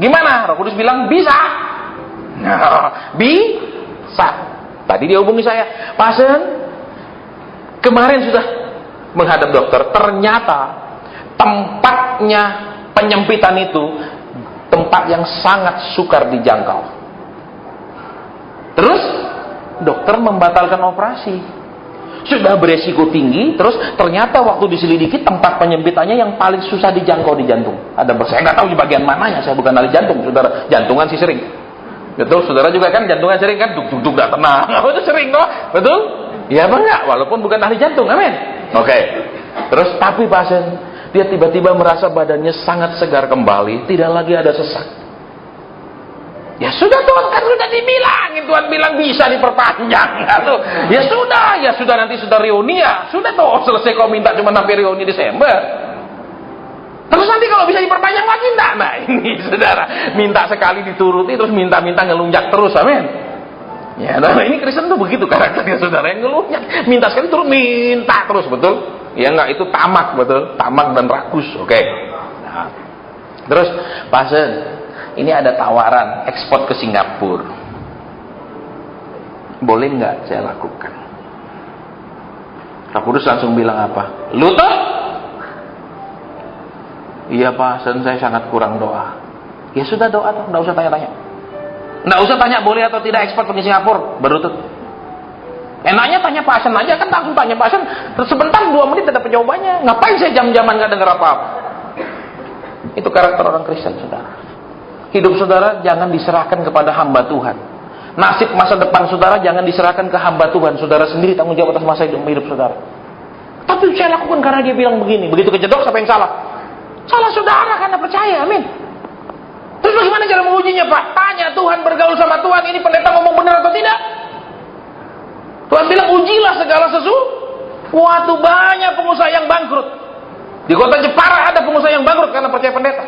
gimana? Roh Kudus bilang bisa. Bisa. Tadi dia hubungi saya, Pak Sen, kemarin sudah menghadap dokter. Ternyata tempatnya penyempitan itu tempat yang sangat sukar dijangkau. Terus dokter membatalkan operasi. Sudah beresiko tinggi, terus ternyata waktu diselidiki tempat penyempitannya yang paling susah dijangkau di jantung. Saya nggak tahu di bagian mananya, saya bukan ahli jantung, saudara. Jantungan sih sering. Betul, saudara juga kan jantungan sering kan, duk-duk nggak tenang. Itu sering toh, betul? Ya apa enggak? Walaupun bukan ahli jantung, amin. Oke. Terus tapi pasien, dia tiba-tiba merasa badannya sangat segar kembali, tidak lagi ada sesak. Ya sudah Tuhan, kan sudah dibilangin, Tuhan bilang bisa diperpanjang. Ya sudah nanti sudah reuni ya. Sudah toh, selesai kau minta cuma sampai reuni Desember. Terus nanti kalau bisa diperpanjang lagi enggak? Nah ini saudara, minta sekali dituruti terus minta-minta ngelunjak terus, amin. Ya, nah ini Kristen tuh begitu karakternya saudara, yang ngelunjak, minta sekali terus minta terus, betul? Ya enggak, itu tamak, betul? Tamak dan rakus, oke. Nah, terus pasien, ini ada tawaran ekspor ke Singapura. Boleh nggak saya lakukan? Pak Kudus langsung bilang apa? Lu tuh? Iya Pak, saya sangat kurang doa. Ya sudah doa tuh, nggak usah tanya-tanya. Nggak usah tanya boleh atau tidak ekspor ke Singapura, berlutut. Enaknya tanya pasien aja, kan langsung tanya pasien. Sebentar 2 menit ada jawabannya. Ngapain saya jam-jaman nggak dengar apa-apa? Itu karakter orang Kristen, saudara. Hidup saudara jangan diserahkan kepada hamba Tuhan. Nasib masa depan saudara jangan diserahkan ke hamba Tuhan. Saudara sendiri tanggung jawab atas masa hidup saudara. Tapi saya lakukan karena dia bilang begini. Begitu kejedok, siapa yang salah? Salah saudara karena percaya, amin. Terus bagaimana cara mengujinya Pak? Tanya Tuhan, bergaul sama Tuhan. Ini pendeta ngomong benar atau tidak? Tuhan bilang ujilah segala sesuatu. Waktu banyak pengusaha yang bangkrut. Di kota Jepara ada pengusaha yang bangkrut karena percaya pendeta.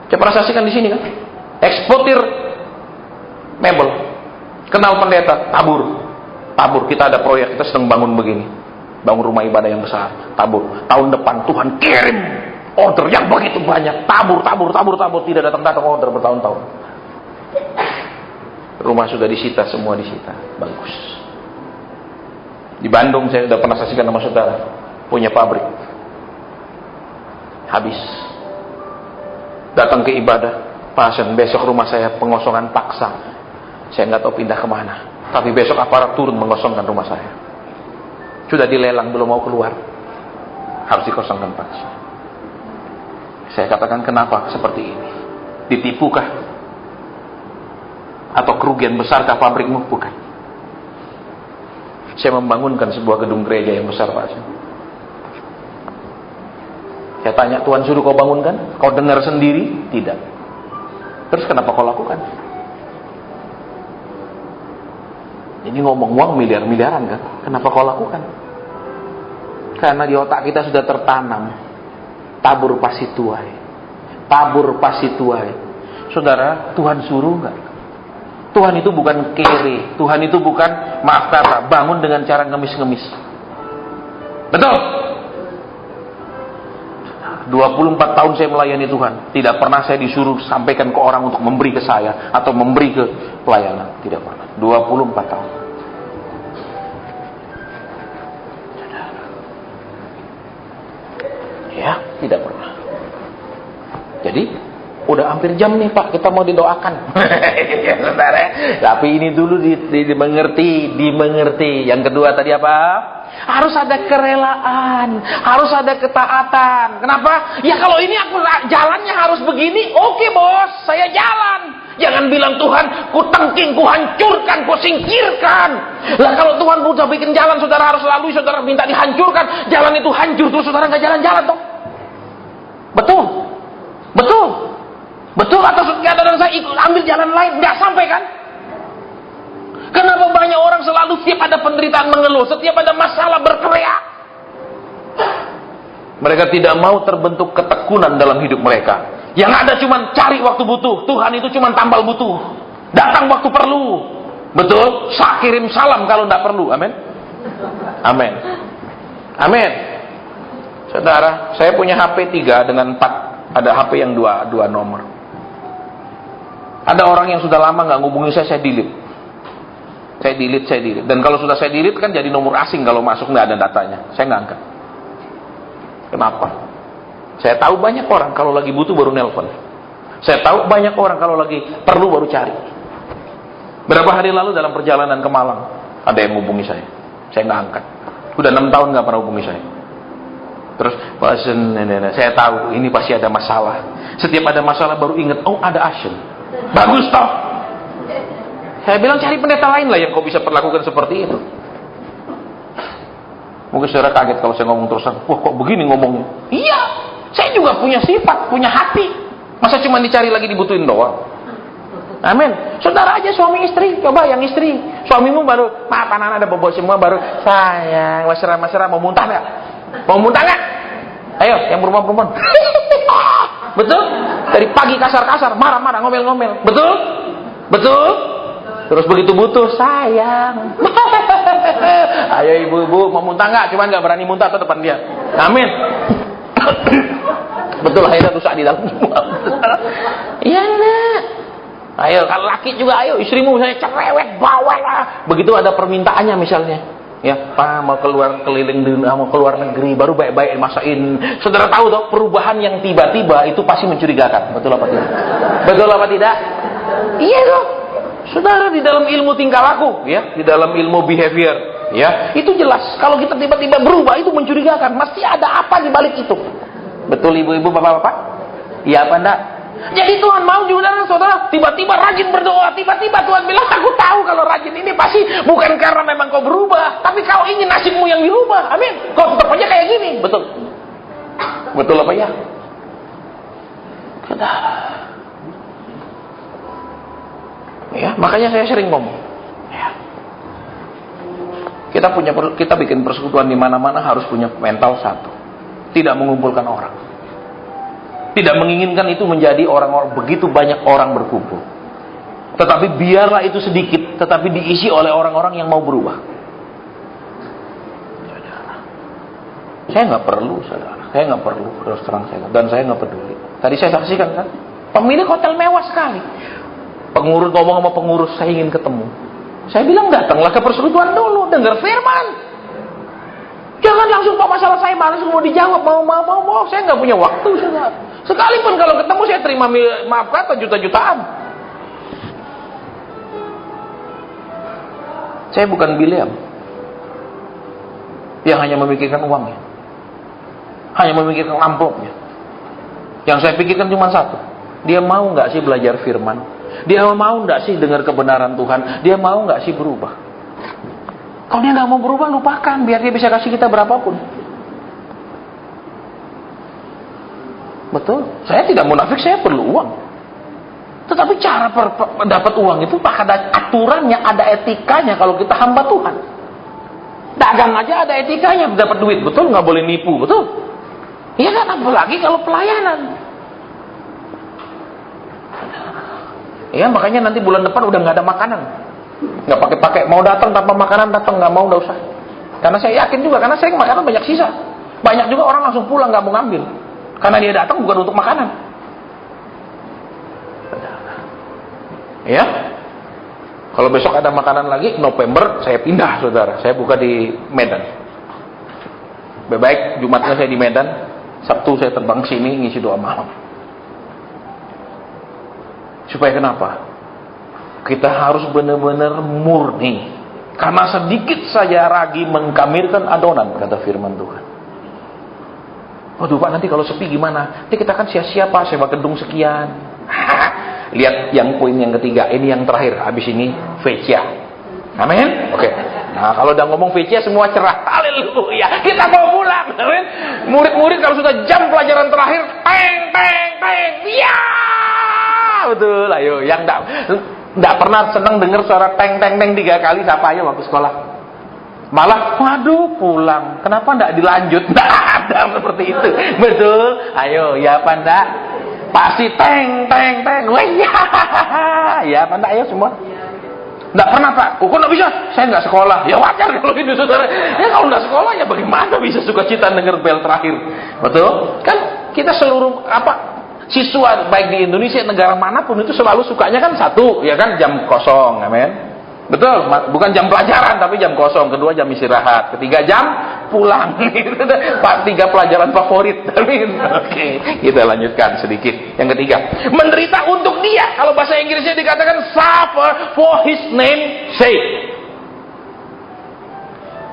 Saya pernah saksikan di sini kan, eksportir mebel, kenal pendeta, tabur. Kita ada proyek, kita sedang bangun begini, bangun rumah ibadah yang besar, tabur. Tahun depan Tuhan kirim order yang begitu banyak, tabur, tidak datang order bertahun-tahun. Rumah sudah disita, semua disita, bagus. Di Bandung saya sudah pernah saksikan sama saudara, punya pabrik, habis. Datang ke ibadah, pasien besok rumah saya pengosongan paksa. Saya nggak tahu pindah kemana. Tapi besok aparat turun mengosongkan rumah saya. Sudah dilelang, belum mau keluar. Harus dikosongkan paksa. Saya katakan kenapa seperti ini? Ditipukah? Atau kerugian besarkah pabrikmu? Bukan. Saya membangunkan sebuah gedung gereja yang besar, Pak. Saya tanya, Tuhan suruh kau bangunkan? Kau dengar sendiri? Tidak. Terus kenapa kau lakukan? Ini ngomong uang miliar-miliaran kan? Kenapa kau lakukan? Karena di otak kita sudah tertanam tabur pasituai. Saudara, Tuhan suruh enggak? Tuhan itu bukan kere. Tuhan itu bukan, maaf kata, bangun dengan cara ngemis-ngemis. Betul? 24 tahun saya melayani Tuhan, tidak pernah saya disuruh sampaikan ke orang untuk memberi ke saya atau memberi ke pelayanan, tidak pernah. 24 tahun. Ya, tidak pernah. Jadi, udah hampir jam nih Pak, kita mau didoakan. Ya, saudara. Tapi ini dulu dimengerti. Yang kedua tadi apa? Harus ada kerelaan, harus ada ketaatan. Kenapa? Ya kalau ini aku jalannya harus begini, oke bos, saya jalan. Jangan bilang Tuhan, ku tengking, ku hancurkan, ku singkirkan. Lah kalau Tuhan udah bikin jalan, saudara harus lalui, saudara minta dihancurkan, jalan itu hancur, terus saudara nggak jalan-jalan toh. Betul atau dan saya ikut ambil jalan lain, nggak sampai kan? Kenapa banyak orang selalu setiap ada penderitaan mengeluh, setiap ada masalah berteriak? Mereka tidak mau terbentuk ketekunan dalam hidup mereka. Yang ada cuma cari waktu butuh. Tuhan itu cuma tambal butuh. Datang waktu perlu. Betul? Kirim salam kalau tidak perlu. Amin. Saudara, saya punya HP 3 dengan 4. Ada HP yang 2 nomor. Ada orang yang sudah lama nggak ngubungi saya delete. Saya delete. Dan kalau sudah saya delete kan jadi nomor asing, kalau masuk nggak ada datanya. Saya nggak angkat. Kenapa? Saya tahu banyak orang kalau lagi butuh baru nelpon. Saya tahu banyak orang kalau lagi perlu baru cari. Berapa hari lalu dalam perjalanan ke Malang, ada yang hubungi saya nggak angkat. Udah 6 tahun nggak pernah hubungi saya. Terus, Pak Asen, saya tahu ini pasti ada masalah. Setiap ada masalah baru ingat, oh ada Asen. Bagus toh. Saya bilang cari pendeta lain lah yang kau bisa perlakukan seperti itu. Mungkin saudara kaget kalau saya ngomong terusan. Wah kok begini ngomongnya? Iya, saya juga punya sifat, punya hati. Masa cuma dicari lagi dibutuhin doang? Amin. Saudara aja suami istri, coba yang istri, suamimu baru, maaf anak-anak ada bobo semua baru, sayang, mesra-mesra, mau muntah nggak? Mau muntah nggak? Ayo, yang perempuan-perempuan. Betul? Dari pagi kasar-kasar, marah-marah, ngomel-ngomel. Betul? Betul? Terus begitu butuh, sayang. Ayo ibu-ibu, mau muntah nggak? Cuman nggak berani muntah ke depan dia. Amin. Betul, akhirnya rusak di dalam. Iya nak. Ayo, kalau laki juga, ayo istrimu saya cerewet, bawel lah. Begitu ada permintaannya misalnya, ya, Pak mau keluar keliling dunia, mau keluar negeri, baru baik-baik masakin. Saudara tahu toh, perubahan yang tiba-tiba itu pasti mencurigakan. Betul apa tidak? Betul apa tidak? Iya toh. Saudara, di dalam ilmu tingkah laku, ya, di dalam ilmu behavior, ya, itu jelas. Kalau kita tiba-tiba berubah itu mencurigakan. Mesti ada apa di balik itu. Betul ibu-ibu, bapak-bapak? Iya apa enggak? Jadi Tuhan mau juga saudara tiba-tiba rajin berdoa, tiba-tiba Tuhan bilang aku tahu kalau rajin ini pasti bukan karena memang kau berubah, tapi kau ingin nasibmu yang dirubah. Amin. Kau tetap aja kayak gini, betul? Betul apa ya? Saudara. Ya, makanya saya sering ngomong. Ya. Kita bikin persekutuan di mana-mana harus punya mental satu. Tidak mengumpulkan orang. Tidak menginginkan itu menjadi orang-orang begitu banyak orang berkumpul. Tetapi biarlah itu sedikit, tetapi diisi oleh orang-orang yang mau berubah. Saudara, saya nggak perlu, saudara. Saya nggak perlu, terus terang saya. Dan saya nggak peduli. Tadi saya saksikan kan, pemilik hotel mewah sekali. Pengurus ngomong sama pengurus, saya ingin ketemu. Saya bilang datanglah ke persekutuan dulu, dengar firman. Jangan langsung Pak masalah saya malas mau dijawab, mau. Saya nggak punya waktu, saudara. Sekalipun kalau ketemu saya terima maaf kata juta-jutaan. Saya bukan Bileam yang hanya memikirkan uangnya, hanya memikirkan amplopnya. Yang saya pikirkan cuma satu, dia mau nggak sih belajar firman, dia mau nggak sih dengar kebenaran Tuhan, dia mau nggak sih berubah. Kalau dia nggak mau berubah, lupakan, biar dia bisa kasih kita berapapun. Betul, saya tidak munafik, saya perlu uang. Tetapi cara dapat uang itu ada aturannya, ada etikanya kalau kita hamba Tuhan. Dagang aja ada etikanya, dapat duit, betul, nggak boleh nipu, betul. Iya kan, apalagi kalau pelayanan. Ya makanya nanti bulan depan udah nggak ada makanan, nggak pakai, mau datang tanpa makanan datang, nggak mau, nggak usah. Karena saya yakin juga, karena saya makanan banyak sisa, banyak juga orang langsung pulang nggak mau ngambil, karena dia datang bukan untuk makanan. Ya, kalau besok ada makanan lagi November saya pindah, saudara, saya buka di Medan. Baik, Jumatnya saya di Medan, Sabtu saya terbang sini ngisi doa malam. Supaya kenapa? Kita harus benar-benar murni. Karena sedikit saja ragi mengkamirkan adonan, kata firman Tuhan. Waduh Pak, nanti kalau sepi gimana? Nanti kita kan sia-sia Pak, sewa gedung sekian. Lihat yang poin yang ketiga, ini yang terakhir. Habis ini Vecia. Amin? Oke. Nah kalau udah ngomong Vecia semua cerah. Haleluya. Kita mau pulang. Amin? Murid-murid kalau sudah jam pelajaran terakhir, peng. Ya! Betul, ayo. Yang enggak pernah senang dengar suara teng 3 kali, siapa aja waktu sekolah? Malah, waduh pulang. Kenapa enggak dilanjut? Enggak ada seperti itu. Betul. Ayo, ya apa enggak? Pasti teng. Wah, ya apa enggak ayo semua? Enggak pernah Pak. Kok enggak bisa? Saya enggak sekolah. Ya wajar kalau gitu saudara. Ya kalau enggak sekolah ya bagaimana bisa sukacita dengar bel terakhir? Betul? Kan kita seluruh siswa baik di Indonesia negara manapun itu selalu sukanya kan satu, ya kan jam kosong, amin. Betul, bukan jam pelajaran tapi jam kosong. Kedua jam istirahat. Ketiga jam pulang. Pak, 3 pelajaran favorit. Oke, kita lanjutkan sedikit. Yang ketiga, menderita untuk Dia. Kalau bahasa Inggrisnya dikatakan suffer for His name sake.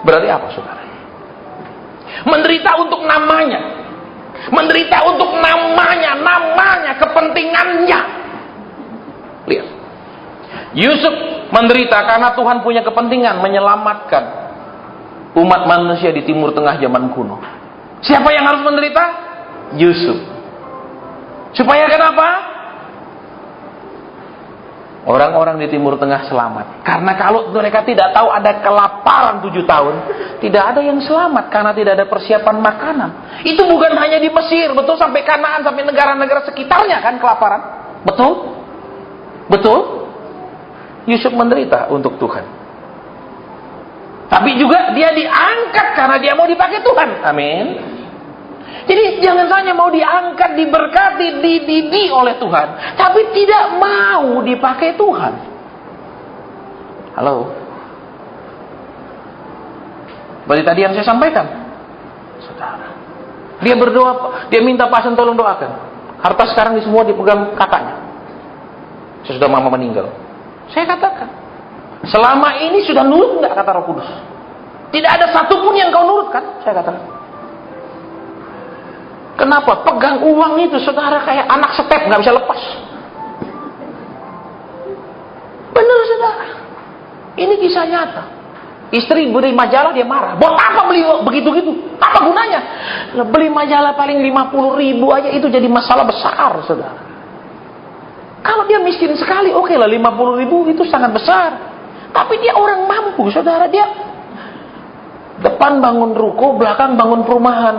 Berarti apa, saudara? Menderita untuk namanya. Menderita untuk namanya, kepentingannya. Lihat. Yusuf menderita karena Tuhan punya kepentingan menyelamatkan umat manusia di Timur Tengah zaman kuno. Siapa yang harus menderita? Yusuf. Supaya kenapa? Orang-orang di Timur Tengah selamat. Karena kalau mereka tidak tahu ada kelaparan 7 tahun, tidak ada yang selamat karena tidak ada persiapan makanan. Itu bukan hanya di Mesir, betul, sampai Kanaan, sampai negara-negara sekitarnya kan kelaparan. Betul? Betul? Yusuf menderita untuk Tuhan. Tapi juga dia diangkat karena dia mau dipakai Tuhan. Amin. Jadi jangan saja mau diangkat, diberkati, dididik oleh Tuhan, tapi tidak mau dipakai Tuhan. Halo. Seperti tadi yang saya sampaikan, saudara. Dia berdoa, dia minta pasien tolong doakan. Harta sekarang di semua dipegang kakaknya. Sesudah mama meninggal. Saya katakan, selama ini sudah nurut enggak kata Roh Kudus? Tidak ada satupun yang kau nurut kan? Saya katakan. Kenapa? Pegang uang itu, saudara, kayak anak step, nggak bisa lepas. Benar, saudara. Ini kisah nyata. Istri beli majalah, dia marah. Buat apa beli begitu-gitu? Apa gunanya? Beli majalah paling 50.000 aja itu jadi masalah besar, saudara. Kalau dia miskin sekali, oke lah, 50.000 itu sangat besar. Tapi dia orang mampu, saudara. Dia depan bangun ruko, belakang bangun perumahan.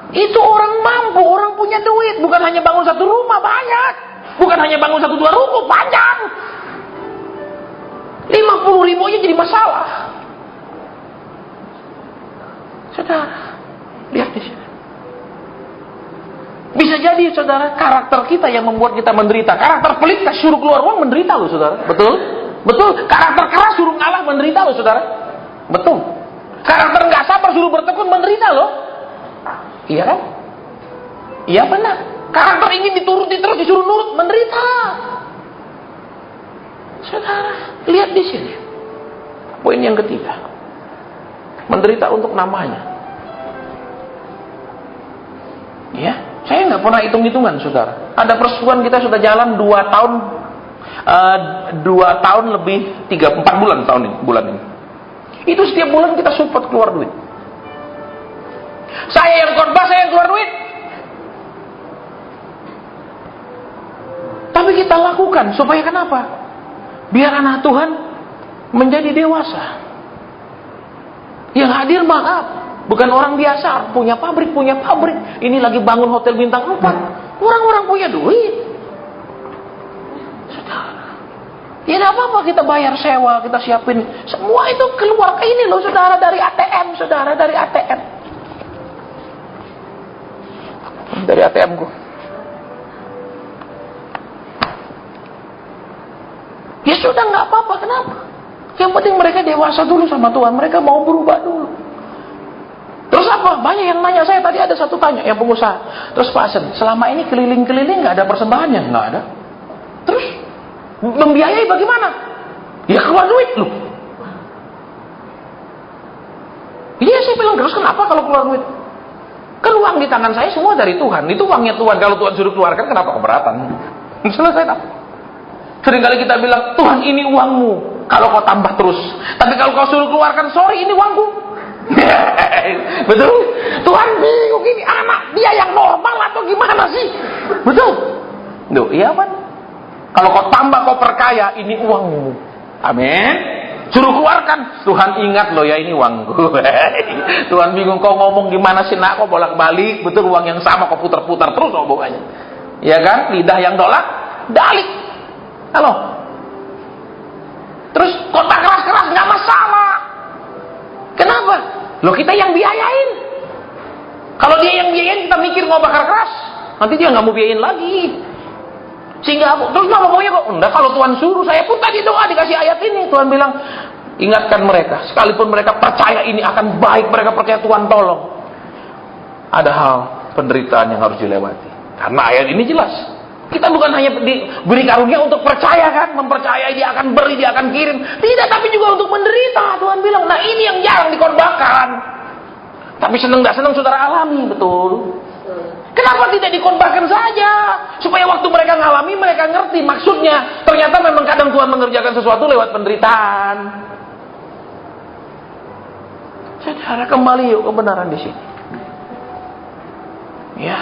Itu orang mampu, orang punya duit. Bukan hanya bangun satu rumah, banyak. Bukan hanya bangun 1-2 ruko, panjang. 50.000 aja jadi masalah. Saudara, lihat di sini. Bisa jadi, saudara, karakter kita yang membuat kita menderita. Karakter pelit, suruh keluar uang, menderita loh, saudara. Betul? Betul. Karakter keras, suruh ngalah, menderita loh, saudara. Betul. Karakter nggak sabar, suruh bertekun, menderita loh. Iya kan? Iya benar. Karakter ingin dituruti terus, disuruh nurut, menderita. Saudara, lihat di sini. Poin yang ketiga. Menderita untuk namanya. Ya, saya nggak pernah hitung-hitungan, saudara. Ada persetujuan kita sudah jalan 2 tahun, 2 tahun lebih 4 bulan tahun ini, bulan ini. Itu setiap bulan kita support keluar duit. Saya yang khotbah, saya yang keluar duit. Tapi kita lakukan supaya kenapa? Biar anak Tuhan menjadi dewasa. Yang hadir maaf, bukan orang biasa, punya pabrik. Ini lagi bangun hotel bintang 4. Orang-orang punya duit. Saudara, ya tidak apa-apa kita bayar sewa, kita siapin. Semua itu keluar ke ini loh, saudara, dari ATM, saudara, dari ATM. Dari ATM ku. Ya sudah, nggak apa-apa, kenapa? Yang penting mereka dewasa dulu sama Tuhan, mereka mau berubah dulu. Terus apa? Banyak yang nanya, saya tadi ada satu tanya, yang pengusaha. Terus Pak Asen, selama ini keliling-keliling nggak ada persembahannya? Nggak ada. Terus membiayai bagaimana? Ya keluar duit loh. Iya, saya bilang, terus kenapa kalau keluar duit? Kan uang di tangan saya semua dari Tuhan. Itu uangnya Tuhan. Kalau Tuhan suruh keluarkan, kenapa keberatan? Selesai tak? Seringkali kita bilang, Tuhan ini uangmu, kalau kau tambah terus. Tapi kalau kau suruh keluarkan, sorry, ini uangku. Betul? Tuhan bingung, ini anak dia yang normal atau gimana sih? Betul? Duh, iya kan? Kalau kau tambah, kau perkaya, ini uangmu. Amin. Suruh keluarkan, Tuhan ingat loh ya, ini uangku. Tuhan bingung, kau ngomong gimana sih nak, kau bolak-balik, betul uang yang sama kau putar-putar terus omongannya. Ya kan? Lidah yang dalik. Halo. Terus kota keras-keras nggak masalah. Kenapa? Loh, kita yang biayain. Kalau dia yang biayain, kita mikir mau bakar keras. Nanti dia nggak mau biayain lagi. Sehingga terus maunya kok enggak, kalau Tuhan suruh. Saya pun tadi doa dikasih ayat ini. Tuhan bilang, Ingatkan mereka, sekalipun mereka percaya ini akan baik, mereka percaya Tuhan tolong, ada hal penderitaan yang harus dilewati. Karena ayat ini jelas, kita bukan hanya diberi karunia untuk percaya kan, mempercayai dia akan beri, dia akan kirim. Tidak, tapi juga untuk menderita. Tuhan bilang, nah ini yang jarang dikorbankan. Tapi senang gak senang saudara alami, betul. Kenapa tidak dikorbankan saja? Supaya waktu mereka ngalami, mereka ngerti maksudnya. Ternyata memang kadang Tuhan mengerjakan sesuatu lewat penderitaan. Saudara, kembali yuk kebenaran di sini. Ya.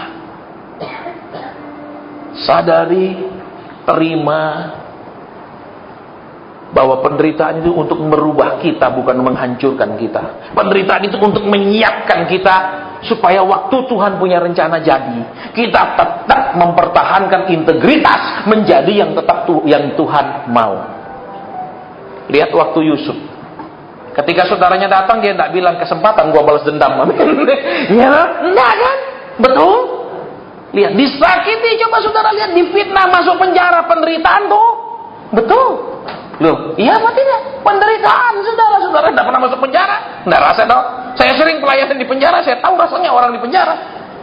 Sadari, terima bahwa penderitaan itu untuk merubah kita, bukan menghancurkan kita. Penderitaan itu untuk menyiapkan kita supaya waktu Tuhan punya rencana jadi, kita tetap mempertahankan integritas menjadi yang tetap yang Tuhan mau. Lihat waktu Yusuf. Ketika saudaranya datang, dia tidak bilang kesempatan gua balas dendam. Ya, enggak kan? Betul? Lihat, disakiti, coba saudara lihat, difitnah, masuk penjara, penderitaan tuh. Betul? Loh, iya apa tidak? Penderitaan, saudara tidak pernah masuk penjara? Nggak rasa dong. Saya sering pelayanan di penjara, saya tahu rasanya orang di penjara.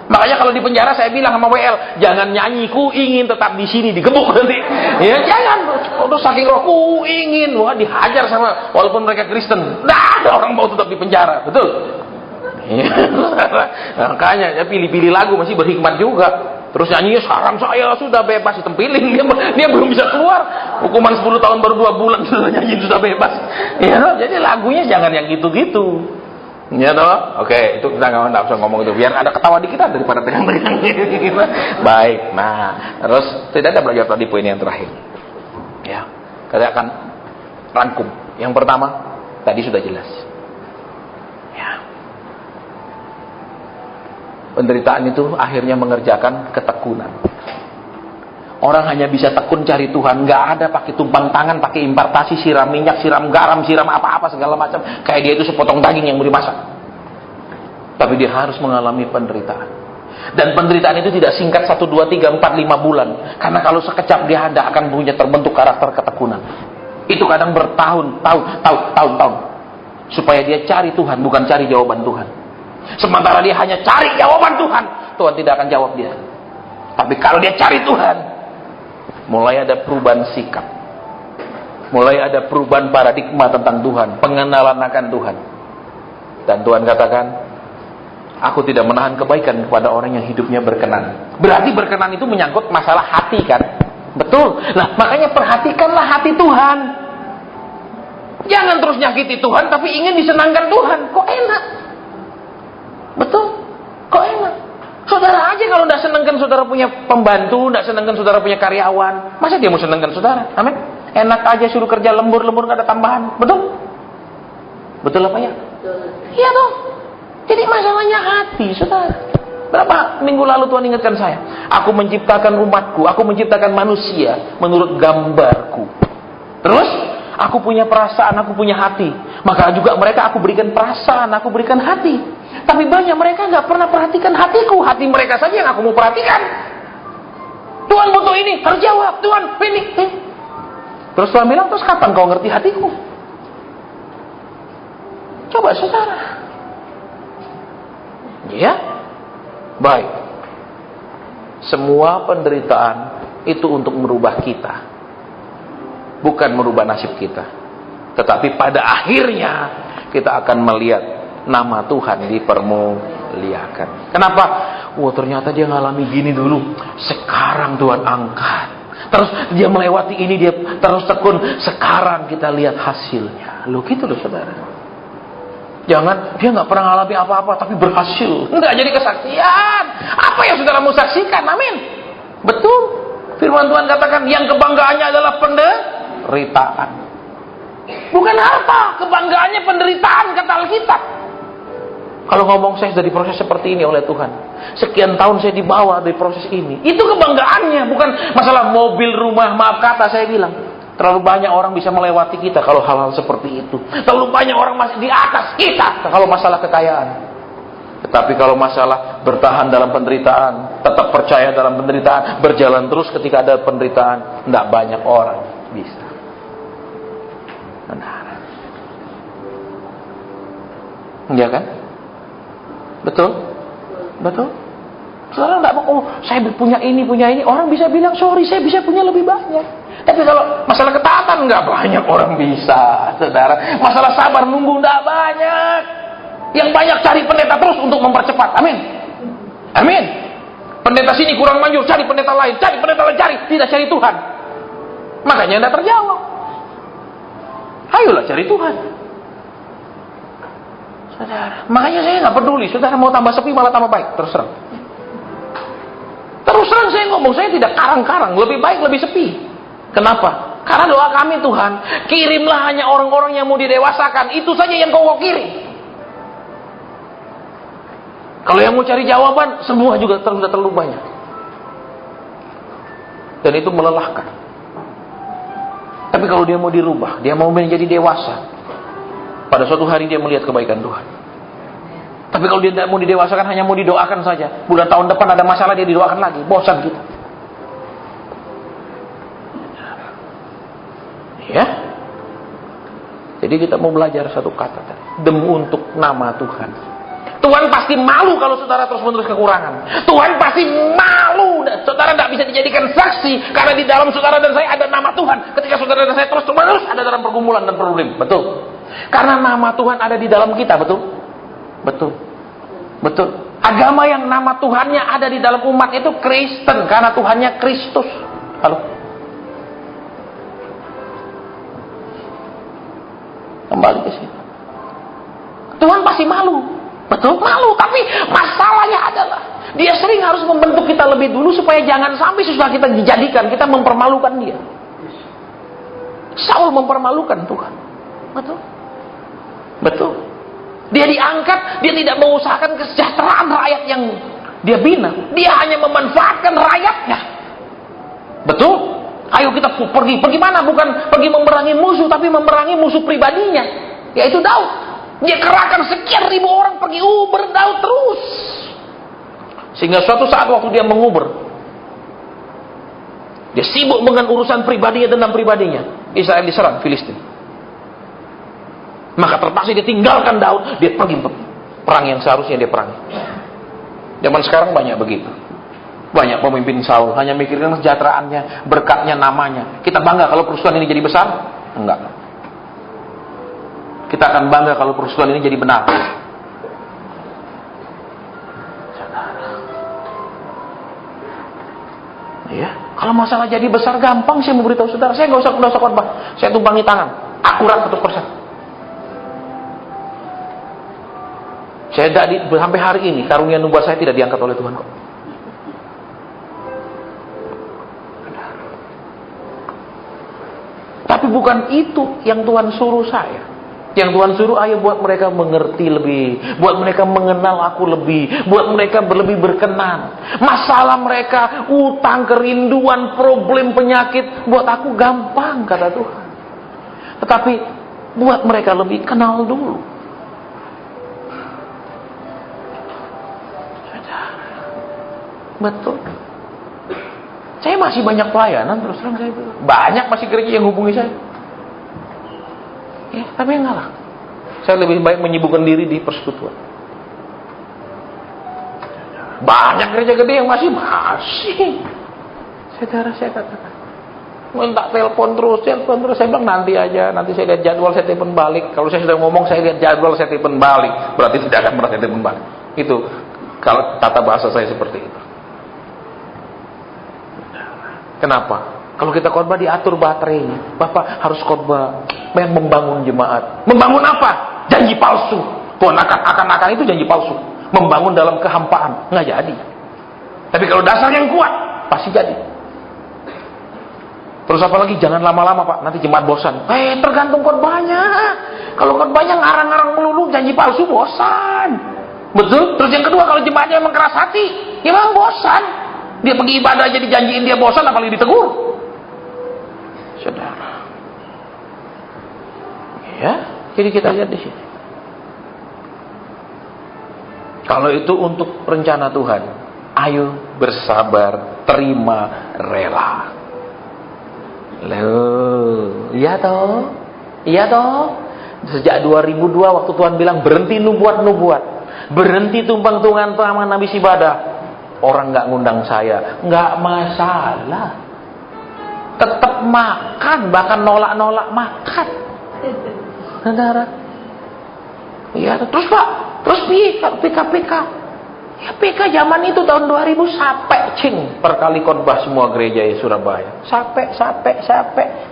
Makanya kalau di penjara saya bilang sama WL, jangan nyanyi ku ingin tetap di sini, digebuk nanti. Ya jangan, udah saking roh ku ingin, wah dihajar sama walaupun mereka Kristen. Nah, ada orang mau tetap di penjara, betul? Ya, makanya ya pilih-pilih lagu masih berhikmat juga. Terus nyanyinya sekarang saya sudah bebas, ditempilin dia belum bisa keluar. Hukuman 10 tahun baru 2 bulan sudah nyanyi sudah bebas. Ya, jadi lagunya jangan yang gitu-gitu. Ya toh? Oke, itu kita nggak usah ngomong itu. Biar ada ketawa di kita daripada tegang-tegang. Baik. Nah, terus tidak ada belajar tadi poin yang terakhir. Ya, kita akan rangkum. Yang pertama tadi sudah jelas. Ya. Penderitaan itu akhirnya mengerjakan ketekunan. Orang hanya bisa tekun cari Tuhan, nggak ada pakai tumpang tangan, pakai impartasi, siram minyak, siram garam, siram apa-apa segala macam. Kayak dia itu sepotong daging yang mau dimasak. Tapi dia harus mengalami penderitaan. Dan penderitaan itu tidak singkat 1, 2, 3, 4, 5 bulan. Karena kalau sekejap dia ada akan punya terbentuk karakter ketekunan. Itu kadang bertahun-tahun. Supaya dia cari Tuhan, bukan cari jawaban Tuhan. Sementara dia hanya cari jawaban Tuhan, Tuhan tidak akan jawab dia. Tapi kalau dia cari Tuhan, mulai ada perubahan sikap, mulai ada perubahan paradigma tentang Tuhan, pengenalan akan Tuhan. Dan Tuhan katakan, aku tidak menahan kebaikan kepada orang yang hidupnya berkenan. Berarti berkenan itu menyangkut masalah hati kan? Betul. Nah, makanya perhatikanlah hati Tuhan. Jangan terus nyakiti Tuhan tapi ingin disenangkan Tuhan. Kok enak? Betul? Kok enak? Saudara aja kalau tidak senangkan saudara punya pembantu, tidak senangkan saudara punya karyawan, masa dia mau senangkan saudara? Amin. Enak aja suruh kerja lembur-lembur nggak ada tambahan. Betul? Betul apa ya? Iya dong. Jadi masalahnya hati, saudara. Berapa minggu lalu Tuhan ingatkan saya, aku menciptakan umatku, aku menciptakan manusia menurut gambarku. Terus aku punya perasaan, aku punya hati. Maka juga mereka aku berikan perasaan, aku berikan hati. Tapi banyak mereka nggak pernah perhatikan hatiku. Hati mereka saja yang aku mau perhatikan. Tuhan butuh ini, harus jawab. Tuhan ini. Terus Tuhan bilang, terus kapan kau ngerti hatiku? Coba saudara. Ya, baik. Semua penderitaan itu untuk merubah kita, bukan merubah nasib kita. Tetapi pada akhirnya kita akan melihat nama Tuhan dipermuliakan. Kenapa? Wah, ternyata dia ngalami gini dulu, sekarang Tuhan angkat. Terus dia melewati ini, dia terus tekun. Sekarang kita lihat hasilnya. Loh gitu loh saudara. Jangan, dia nggak pernah ngalami apa-apa tapi berhasil. Nggak jadi kesaksian. Apa yang saudara mau saksikan? Amin. Betul. Firman Tuhan katakan, yang kebanggaannya adalah penderitaan. Bukan harta, kebanggaannya penderitaan, kata Alkitab. Kalau ngomong saya sudah diproses seperti ini oleh Tuhan, sekian tahun saya dibawa dari proses ini, itu kebanggaannya, bukan masalah mobil, rumah. Maaf kata saya bilang, terlalu banyak orang bisa melewati kita kalau hal-hal seperti itu. Terlalu banyak orang masih di atas kita kalau masalah kekayaan. Tetapi kalau masalah bertahan dalam penderitaan, tetap percaya dalam penderitaan, berjalan terus ketika ada penderitaan, tidak banyak orang bisa. Benar. Iya kan? Betul? Betul? Saudara nggak mau, saya punya ini. Orang bisa bilang, sorry, saya bisa punya lebih banyak. Tapi kalau masalah ketaatan, nggak banyak orang bisa, saudara. Masalah sabar nunggu, nggak banyak. Yang banyak cari pendeta terus untuk mempercepat. Amin. Amin. Pendeta sini kurang manjur, cari pendeta lain. Tidak cari Tuhan. Makanya tidak terjawab. Ayolah cari Tuhan, saudara. Makanya saya nggak peduli, saudara mau tambah sepi malah tambah baik, terserah. Terus terang saya ngomong, saya tidak karang-karang, lebih baik lebih sepi. Kenapa? Karena doa kami, Tuhan, kirimlah hanya orang-orang yang mau didewasakan. Itu saja yang kau kirim. Kalau yang mau cari jawaban, semua juga sudah terlalu banyak. Dan itu melelahkan. Tapi kalau dia mau dirubah, dia mau menjadi dewasa, pada suatu hari dia melihat kebaikan Tuhan. Tapi kalau dia tidak mau didewasakan, hanya mau didoakan saja, bulan tahun depan ada masalah dia didoakan lagi, bosan kita. Ya. Jadi kita mau belajar satu kata tadi, demi untuk nama Tuhan. Tuhan pasti malu kalau saudara terus-menerus kekurangan. Tuhan pasti malu. Saudara tidak bisa dijadikan saksi karena di dalam saudara dan saya ada nama Tuhan. Ketika saudara dan saya terus-menerus ada dalam pergumulan dan problem. Betul. Karena nama Tuhan ada di dalam kita. Betul. Betul. Betul. Agama yang nama Tuhannya ada di dalam umat itu Kristen. Karena Tuhannya Kristus. Halo. Kembali ke sini. Tuhan pasti malu. Betul, malu. Tapi masalahnya adalah dia sering harus membentuk kita lebih dulu supaya jangan sampai sesudah kita dijadikan, kita mempermalukan dia. Saul mempermalukan Tuhan. Betul. Betul. Dia diangkat, dia tidak mengusahakan kesejahteraan rakyat yang dia bina. Dia hanya memanfaatkan rakyatnya. Betul. Ayo kita pergi mana? Bukan pergi memerangi musuh, tapi memerangi musuh pribadinya, yaitu Daud. Dia kerahkan sekian ribu orang pergi uber Daud terus. Sehingga suatu saat waktu dia menguber, dia sibuk dengan urusan pribadinya, dendam pribadinya. Israel diserang Filistin. Maka terpaksa dia tinggalkan Daud, dia pergi perang yang seharusnya dia perangi. Zaman sekarang banyak begitu. Banyak pemimpin Saul hanya mikirkan kesejahteraannya, berkatnya, namanya. Kita bangga kalau perusahaan ini jadi besar? Enggak. Kita akan bangga kalau perusahaan ini jadi benar. Ya, kalau masalah jadi besar gampang, saya memberitahu saudara, saya nggak usah khotbah, saya tumpangi tangan, akurat 100%. Saya sampai hari ini karunia nubuat saya tidak diangkat oleh Tuhan kok. Tapi bukan itu yang Tuhan suruh saya. Yang Tuhan suruh, ayo buat mereka mengerti lebih, buat mereka mengenal aku lebih, buat mereka lebih berkenan. Masalah mereka, utang, kerinduan, problem, penyakit, buat aku gampang, kata Tuhan. Tetapi buat mereka lebih kenal dulu. Betul. Saya masih banyak pelayanan, terus terang saya bilang. Banyak masih gereja yang hubungi saya. Ya, tapi enggak lah. Saya lebih baik menyibukkan diri di persekutuan. Banyak gereja gede yang masih. Saudara saya katakan, minta telepon terus. Saya bilang nanti aja, nanti saya lihat jadwal, saya telepon balik. Kalau saya sudah ngomong, saya lihat jadwal, saya telepon balik. Berarti tidak akan pernah saya telepon balik. Itu kalau tata bahasa saya seperti itu. Kenapa? Kalau kita khotbah diatur baterainya. Bapak harus khotbah yang membangun jemaat. Membangun apa? Janji palsu. Tuhan akan itu janji palsu. Membangun dalam kehampaan. Nggak jadi. Tapi kalau dasar yang kuat, pasti jadi. Terus apa lagi? Jangan lama-lama Pak, nanti jemaat bosan. Tergantung khotbahnya. Kalau khotbahnya ngarang-ngarang melulu, janji palsu, bosan. Betul? Terus yang kedua, kalau jemaatnya emang keras hati, ya memang bosan. Dia pergi ibadah aja dijanjiin dia bosan, apalagi ditegur. Saudara. Ya, jadi kita lihat di sini. Kalau itu untuk rencana Tuhan, ayo bersabar, terima, rela. Loh, iya toh? Sejak 2002 waktu Tuhan bilang berhenti nubuat-nubuat, berhenti tumpang-tungan sama habis ibadah, orang nggak ngundang saya, nggak masalah, tetap makan, bahkan nolak-nolak makan. Saudara, ya terus Pak, terus PK. Ya PK zaman itu tahun 2000 sampai cing per kali khotbah semua gereja di Surabaya. Sampai.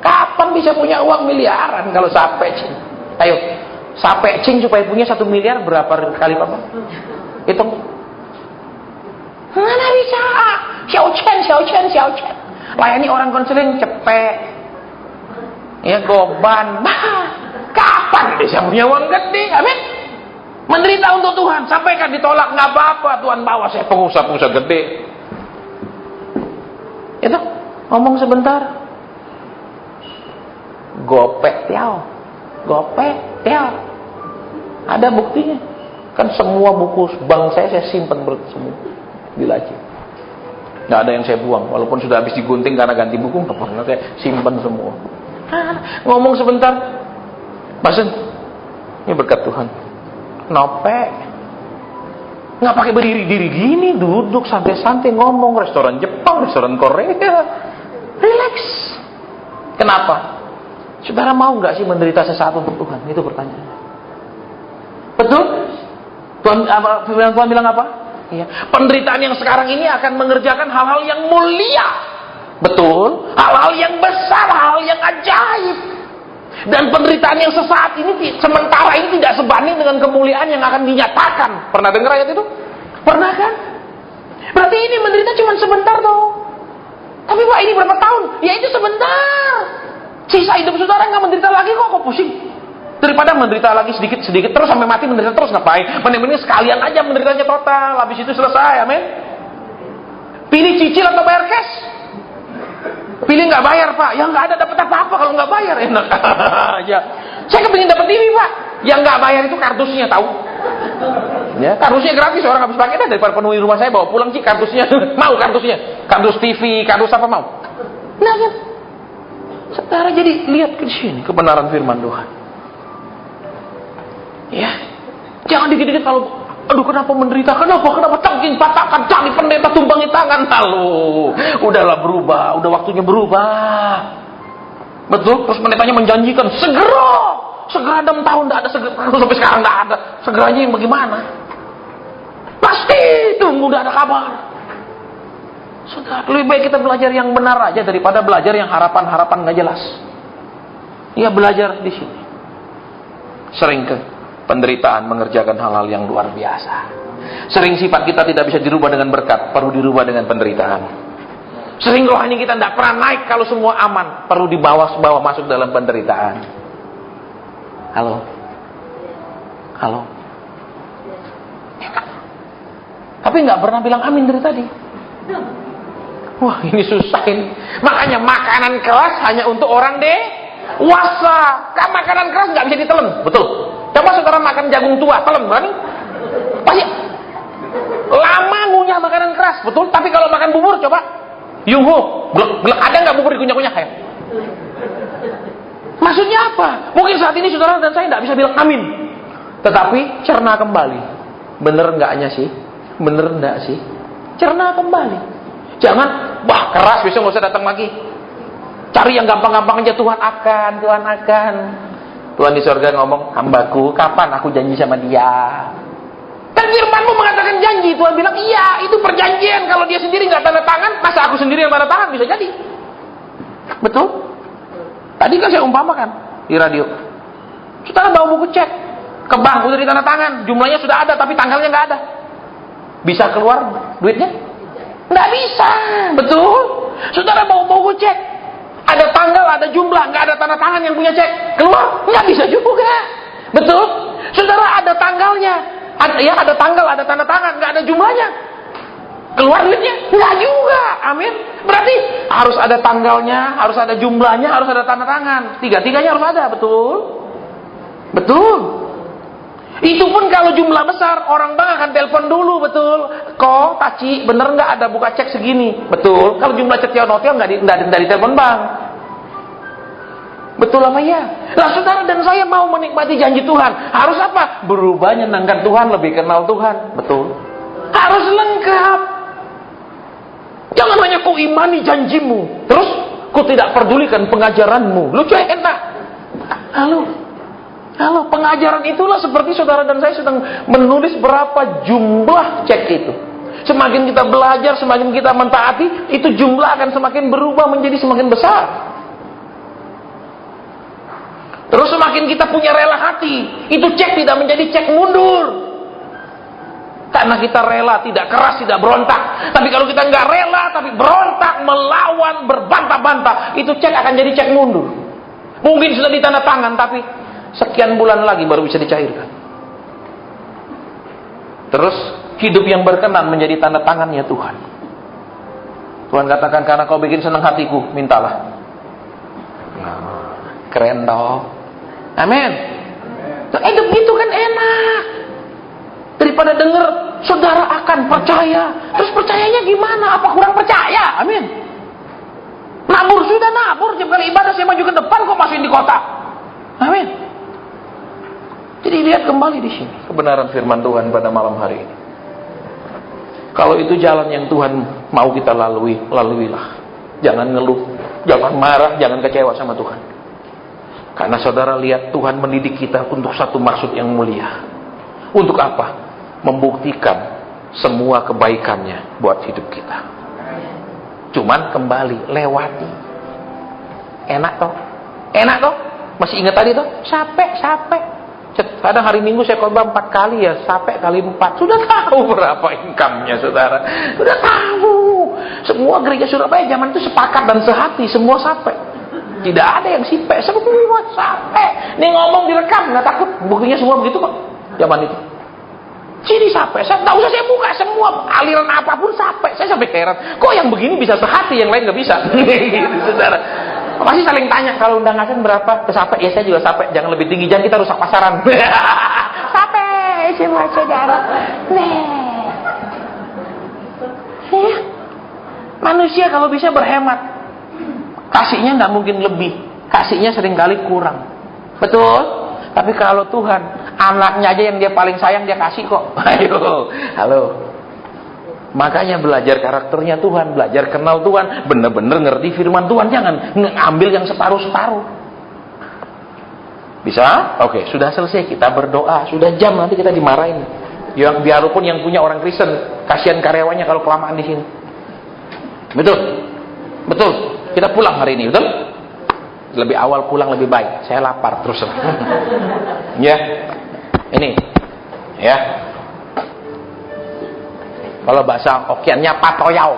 Kapan bisa punya uang miliaran kalau sampai cing? Ayo, sampai cing supaya punya 1 miliar berapa kali Bapak? Hitung. Mana bisa? Xiao Chen. Layani orang konseling cepet. Ya goban. Kapan bisa punya uang gede? Amin. Menderita untuk Tuhan, sampaikan ditolak nggak apa-apa, Tuhan bawa saya pengusaha gede. Itu ngomong sebentar, gopek tiao, ada buktinya. Kan semua buku bank saya simpan semua di laci. Nggak ada yang saya buang, walaupun sudah habis digunting karena ganti buku, nggak pernah saya simpan semua. Ngomong sebentar, Masen, ini berkat Tuhan. Nopek, nggak pakai berdiri-diri gini, duduk santai-santai ngomong, restoran Jepang, restoran Korea, relax. Kenapa? Saudara mau nggak sih menderita sesaat untuk Tuhan? Itu pertanyaannya. Betul? Tuhan bilang apa? Iya. Penderitaan yang sekarang ini akan mengerjakan hal-hal yang mulia. Betul? Hal-hal yang besar, hal yang ajaib. Dan penderitaan yang sesaat ini sementara ini tidak sebanding dengan kemuliaan yang akan dinyatakan. Pernah dengar ayat itu? Pernah kan? Berarti ini menderita cuma sebentar toh. Tapi Pak ini berapa tahun? Ya itu sebentar. Sisa hidup saudara nggak menderita lagi kok pusing. Daripada menderita lagi sedikit-sedikit terus sampai mati menderita terus ngapain? Mending sekalian aja menderitanya total. Habis itu selesai, amin. Pilih cicil atau bayar cash? Pilih nggak bayar Pak, yang nggak ada dapat apa-apa kalau nggak bayar, enak aja. Saya kepingin dapat TV Pak, yang nggak bayar itu kardusnya tahu? Ya, kardusnya gratis, orang habis pakai dah daripada penuhi rumah saya bawa pulang sih kardusnya, mau kardusnya, kardus TV, kardus apa mau? Nah kan, saudara jadi lihat ke sini kebenaran firman Tuhan. Ya, jangan dikit-dikit kalau aduh kenapa menderita, kenapa cangking patahkan, cari pendeta tumbangi tangan. Halo, udahlah berubah, udah waktunya berubah. Betul, terus pendetanya menjanjikan segera 6 tahun tidak ada, segera sampai sekarang tidak ada, segeranya yang bagaimana? Pasti tunggu udah ada kabar. Sudah, lebih baik kita belajar yang benar aja daripada belajar yang harapan-harapan nggak jelas. Ya belajar di sini. Sering penderitaan mengerjakan hal-hal yang luar biasa. Sering sifat kita tidak bisa dirubah dengan berkat, perlu dirubah dengan penderitaan. Sering rohani kita tidak pernah naik kalau semua aman, perlu dibawa masuk dalam penderitaan. Halo. Tapi nggak pernah bilang amin dari tadi. Wah ini susah ini. Makanya makanan keras hanya untuk orang dewasa. Kan makanan keras nggak bisa ditelen, betul? Coba saudara makan jagung tua, telan berani? Pasti lama ngunyah makanan keras, betul? Tapi kalau makan bubur, coba yungho, ada nggak bubur dikunyah-kunyah kayak? Maksudnya apa? Mungkin saat ini saudara dan saya nggak bisa bilang amin, tetapi cerna kembali. Bener nggaknya sih? Bener nggak sih? Cerna kembali. Jangan, wah keras besok nggak usah datang lagi. Cari yang gampang-gampang aja. Tuhan akan. Tuhan di surga ngomong, hambaku, kapan aku janji sama dia? Kan firmanmu mengatakan janji. Tuhan bilang, iya, itu perjanjian. Kalau dia sendiri nggak tanda tangan, masa aku sendiri yang tanda tangan? Bisa jadi. Betul? Tadi kan saya umpamakan di radio. Saudara bawa buku cek ke bank, udah ditanda tangan. Jumlahnya sudah ada, tapi tanggalnya nggak ada. Bisa keluar duitnya? Nggak bisa. Betul? Saudara bawa buku cek, ada tanggal, ada jumlah, nggak ada tanda tangan yang punya cek, keluar? Nggak bisa juga. Betul? Saudara ada tanggalnya, ada tanggal, ada tanda tangan, nggak ada jumlahnya, keluar duitnya? Nggak juga. Amin. Berarti harus ada tanggalnya, harus ada jumlahnya, harus ada tanda tangan. Tiga-tiganya harus ada. Betul? Itu pun kalau jumlah besar, orang bank akan telepon dulu, betul? Kok, Taci, bener nggak ada buka cek segini? Betul. Kalau jumlah cek notial nggak ditelepon bank. Betul apa ya? Nah, saudara dan saya mau menikmati janji Tuhan. Harus apa? Berubah, nyenangkan Tuhan, lebih kenal Tuhan. Betul. Harus lengkap. Jangan hanya kau imani janjimu, terus kau tidak pedulikan pengajaranmu. Lucu enak. Halo, pengajaran itulah seperti saudara dan saya sedang menulis berapa jumlah cek itu. Semakin kita belajar, semakin kita mentaati, itu jumlah akan semakin berubah menjadi semakin besar. Terus semakin kita punya rela hati, itu cek tidak menjadi cek mundur. Karena kita rela, tidak keras, tidak berontak. Tapi kalau kita nggak rela, tapi berontak, melawan, berbantah-bantah, itu cek akan jadi cek mundur. Mungkin sudah ditanda tangan, tapi sekian bulan lagi baru bisa dicairkan. Terus hidup yang berkenan menjadi tanda tangannya Tuhan. Tuhan katakan, karena kau bikin senang hatiku, mintalah. Nah, keren dong. Amin. Hidup gitu kan enak. Daripada dengar saudara akan percaya, terus percayanya gimana? Apa kurang percaya? Amin. Nabur sudah nabur, tiap kali ibadah saya maju ke depan, kok masukin di kotak. Amin. Jadi lihat kembali di sini kebenaran firman Tuhan pada malam hari ini. Kalau itu jalan yang Tuhan mau kita lalui, laluilah. Jangan ngeluh, jangan marah, jangan kecewa sama Tuhan. Karena saudara lihat Tuhan mendidik kita untuk satu maksud yang mulia. Untuk apa? Membuktikan semua kebaikannya buat hidup kita. Cuman kembali lewati. Enak toh? Enak toh? Masih ingat tadi toh? Capek. Kadang hari Minggu saya khotbah 4 kali ya, capek kali 4. Sudah tahu berapa income-nya saudara. Sudah tahu. Semua gereja Surabaya zaman itu sepakat dan sehati, semua capek. Tidak ada yang sipek, semua capek. Ini ngomong direkam, nggak takut. Buktinya semua begitu kok. Zaman itu. Sini sampai, nggak usah saya buka semua aliran apapun sampai. Saya sampai heran, kok yang begini bisa sehati, yang lain nggak bisa. Gitu, saudara. Masih saling tanya kalau undangan berapa, sampai ya saya juga sampai. Jangan lebih tinggi, jangan kita rusak pasaran. Sampai semua saudara. Ya. Manusia kalau bisa berhemat, kasihnya nggak mungkin lebih, kasihnya seringkali kurang. Betul? Tapi kalau Tuhan, anaknya aja yang dia paling sayang dia kasih kok. Ayo, halo. Makanya belajar karakternya Tuhan, belajar kenal Tuhan, benar-benar ngerti firman Tuhan, jangan ngambil yang separuh-separuh. Bisa? Oke, sudah selesai, kita berdoa, sudah jam, nanti kita dimarahin. Yang biarpun yang punya orang Kristen, kasihan karyawannya kalau kelamaan di sini. Betul? Betul. Kita pulang hari ini, betul? Lebih awal pulang lebih baik. Saya lapar terus. Ya. Ini. Ya. Kalau bahasa Hokkien-nya patoyau.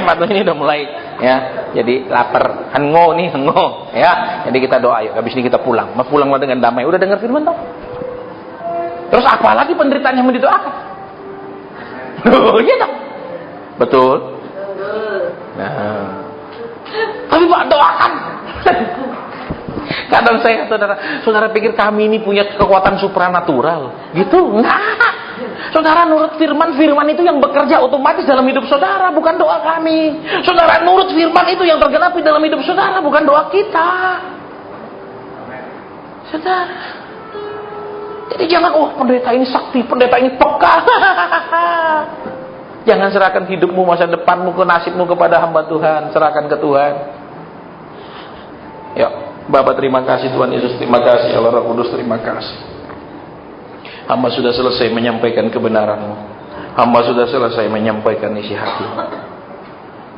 Patoyau ini udah mulai ya. Jadi lapar. Hengo nih, hengo. Ya. Jadi kita doa yuk. Habis ini kita pulang. Pulanglah dengan damai. Udah dengar firman toh? Terus apa lagi penderitaan yang mau didoakan? Iya toh? Betul. Nah. Tapi Pak doakan. Kadang saya saudara pikir kami ini punya kekuatan supranatural gitu? Enggak. Saudara nurut firman itu yang bekerja otomatis dalam hidup saudara, bukan doa kami. Saudara nurut firman itu yang tergenapi dalam hidup saudara, bukan doa kita. Saudara, jadi jangan pendeta ini sakti, pendeta ini peka. Jangan serahkan hidupmu, masa depanmu, ke nasibmu kepada hamba Tuhan. Serahkan ke Tuhan. Ya, Bapa terima kasih, Tuhan Yesus terima kasih, Allah Roh Kudus terima kasih. Hamba sudah selesai menyampaikan kebenaran-Mu. Hamba sudah selesai menyampaikan isi hati.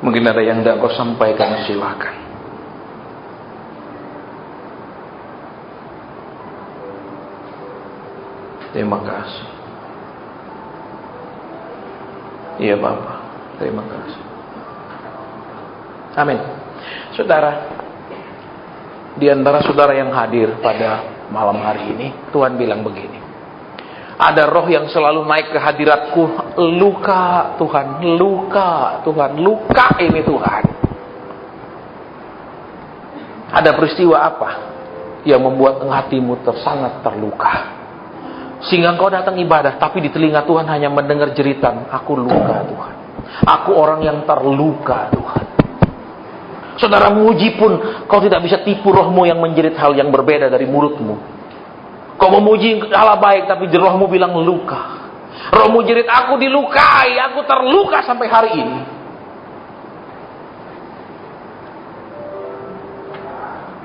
Mungkin ada yang tidak kau sampaikan, silakan. Terima kasih. Iya Bapak, terima kasih. Amin. Saudara, di antara saudara yang hadir pada malam hari ini, Tuhan bilang begini. Ada roh yang selalu naik ke hadiratku, luka Tuhan, luka Tuhan, luka ini Tuhan. Ada peristiwa apa yang membuat hatimu sangat terluka? Sehingga engkau datang ibadah, tapi di telinga Tuhan hanya mendengar jeritan, aku luka Tuhan. Aku orang yang terluka Tuhan. Saudara muji pun kau tidak bisa tipu rohmu yang menjerit hal yang berbeda dari mulutmu. Kau memuji hal baik tapi rohmu bilang luka. Rohmu jerit, aku dilukai, aku terluka sampai hari ini.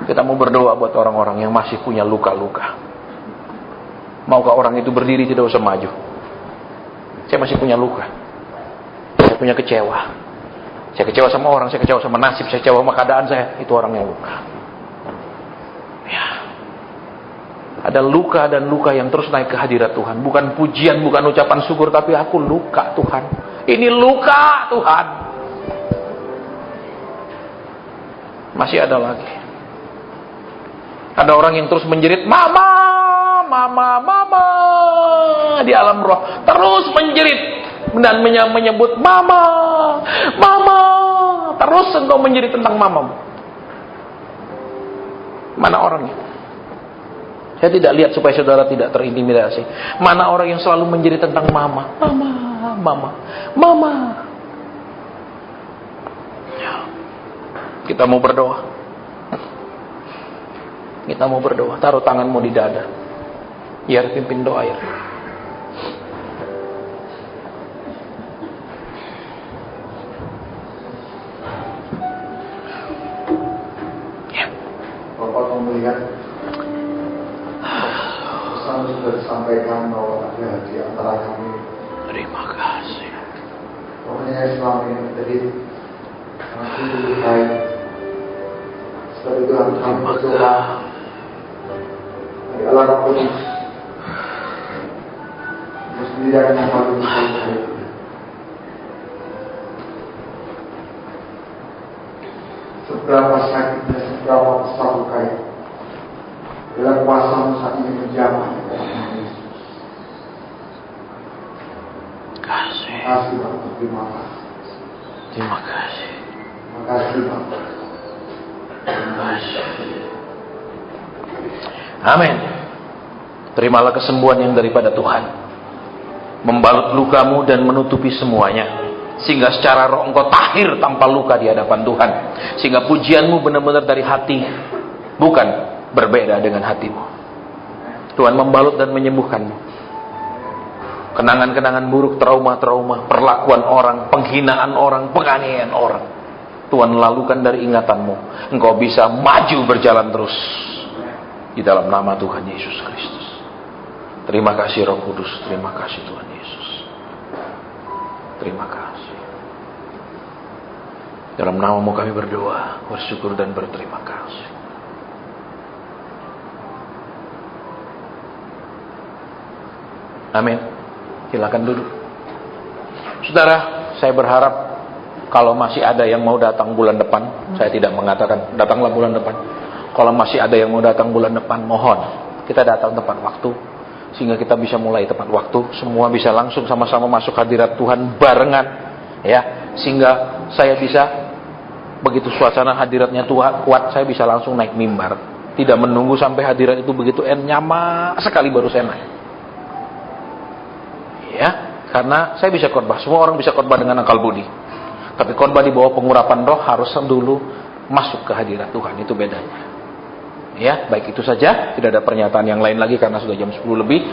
Kita mau berdoa buat orang-orang yang masih punya luka-luka. Maukah orang itu berdiri, tidak usah maju. Saya masih punya luka. Saya punya kecewa. Saya kecewa sama orang, saya kecewa sama nasib, saya kecewa sama keadaan saya. Itu orang yang luka. Ya. Ada luka dan luka yang terus naik ke hadirat Tuhan. Bukan pujian, bukan ucapan syukur, tapi aku luka Tuhan. Ini luka Tuhan. Masih ada lagi. Ada orang yang terus menjerit, mama, mama, mama. Di alam roh. Terus menjerit. Dan menyebut mama, mama. Terus engkau menjerit tentang mamamu. Mana orangnya? Saya tidak lihat supaya saudara tidak terintimidasi. Mana orang yang selalu menjerit tentang mama, mama, mama, mama. Ya. Kita mau berdoa. Kita mau berdoa. Taruh tanganmu di dada. Biar pimpin doa ya. Bapak melihat pesan sudah disampaikan bahwa ada di antara kami. Terima kasih. Pokoknya selama ini menjadi masih lebih baik. Sebab itu kami berdoa dari Allah Roh Kudus untuk sendiri akan membantu kita. Seberapa sakitnya, seberapa besar lukanya, dalam kuasa-Mu saat ini menjamah di dalam nama Yesus. Kasih. Terima kasih Bapak, terima kasih. Terima kasih. Terima kasih Bapak. Terima kasih. Amin. Terimalah kesembuhan yang daripada Tuhan, membalut lukamu dan menutupi semuanya, sehingga secara roh engkau tahir tanpa luka di hadapan Tuhan, sehingga pujianmu benar-benar dari hati, bukan berbeda dengan hatimu. Tuhan membalut dan menyembuhkanmu. Kenangan-kenangan buruk, trauma-trauma, perlakuan orang, penghinaan orang, penganiayaan orang, Tuhan lalukan dari ingatanmu. Engkau bisa maju berjalan terus di dalam nama Tuhan Yesus Kristus. Terima kasih Roh Kudus, terima kasih Tuhan Yesus. Terima kasih. Dalam nama-Mu kami berdoa, bersyukur dan berterima kasih. Amin. Silakan duduk. Saudara, saya berharap kalau masih ada yang mau datang bulan depan, saya tidak mengatakan datanglah bulan depan. Kalau masih ada yang mau datang bulan depan, mohon kita datang tepat waktu, sehingga kita bisa mulai tepat waktu, semua bisa langsung sama-sama masuk hadirat Tuhan barengan, ya, sehingga saya bisa begitu suasana hadiratnya Tuhan kuat, saya bisa langsung naik mimbar, tidak menunggu sampai hadirat itu begitu nyaman sekali baru saya naik, ya, karena saya bisa khotbah, semua orang bisa khotbah dengan akal budi, tapi khotbah di bawah pengurapan roh harus dulu masuk ke hadirat Tuhan, itu bedanya. Ya, baik itu saja, tidak ada pernyataan yang lain lagi karena sudah jam 10 lebih.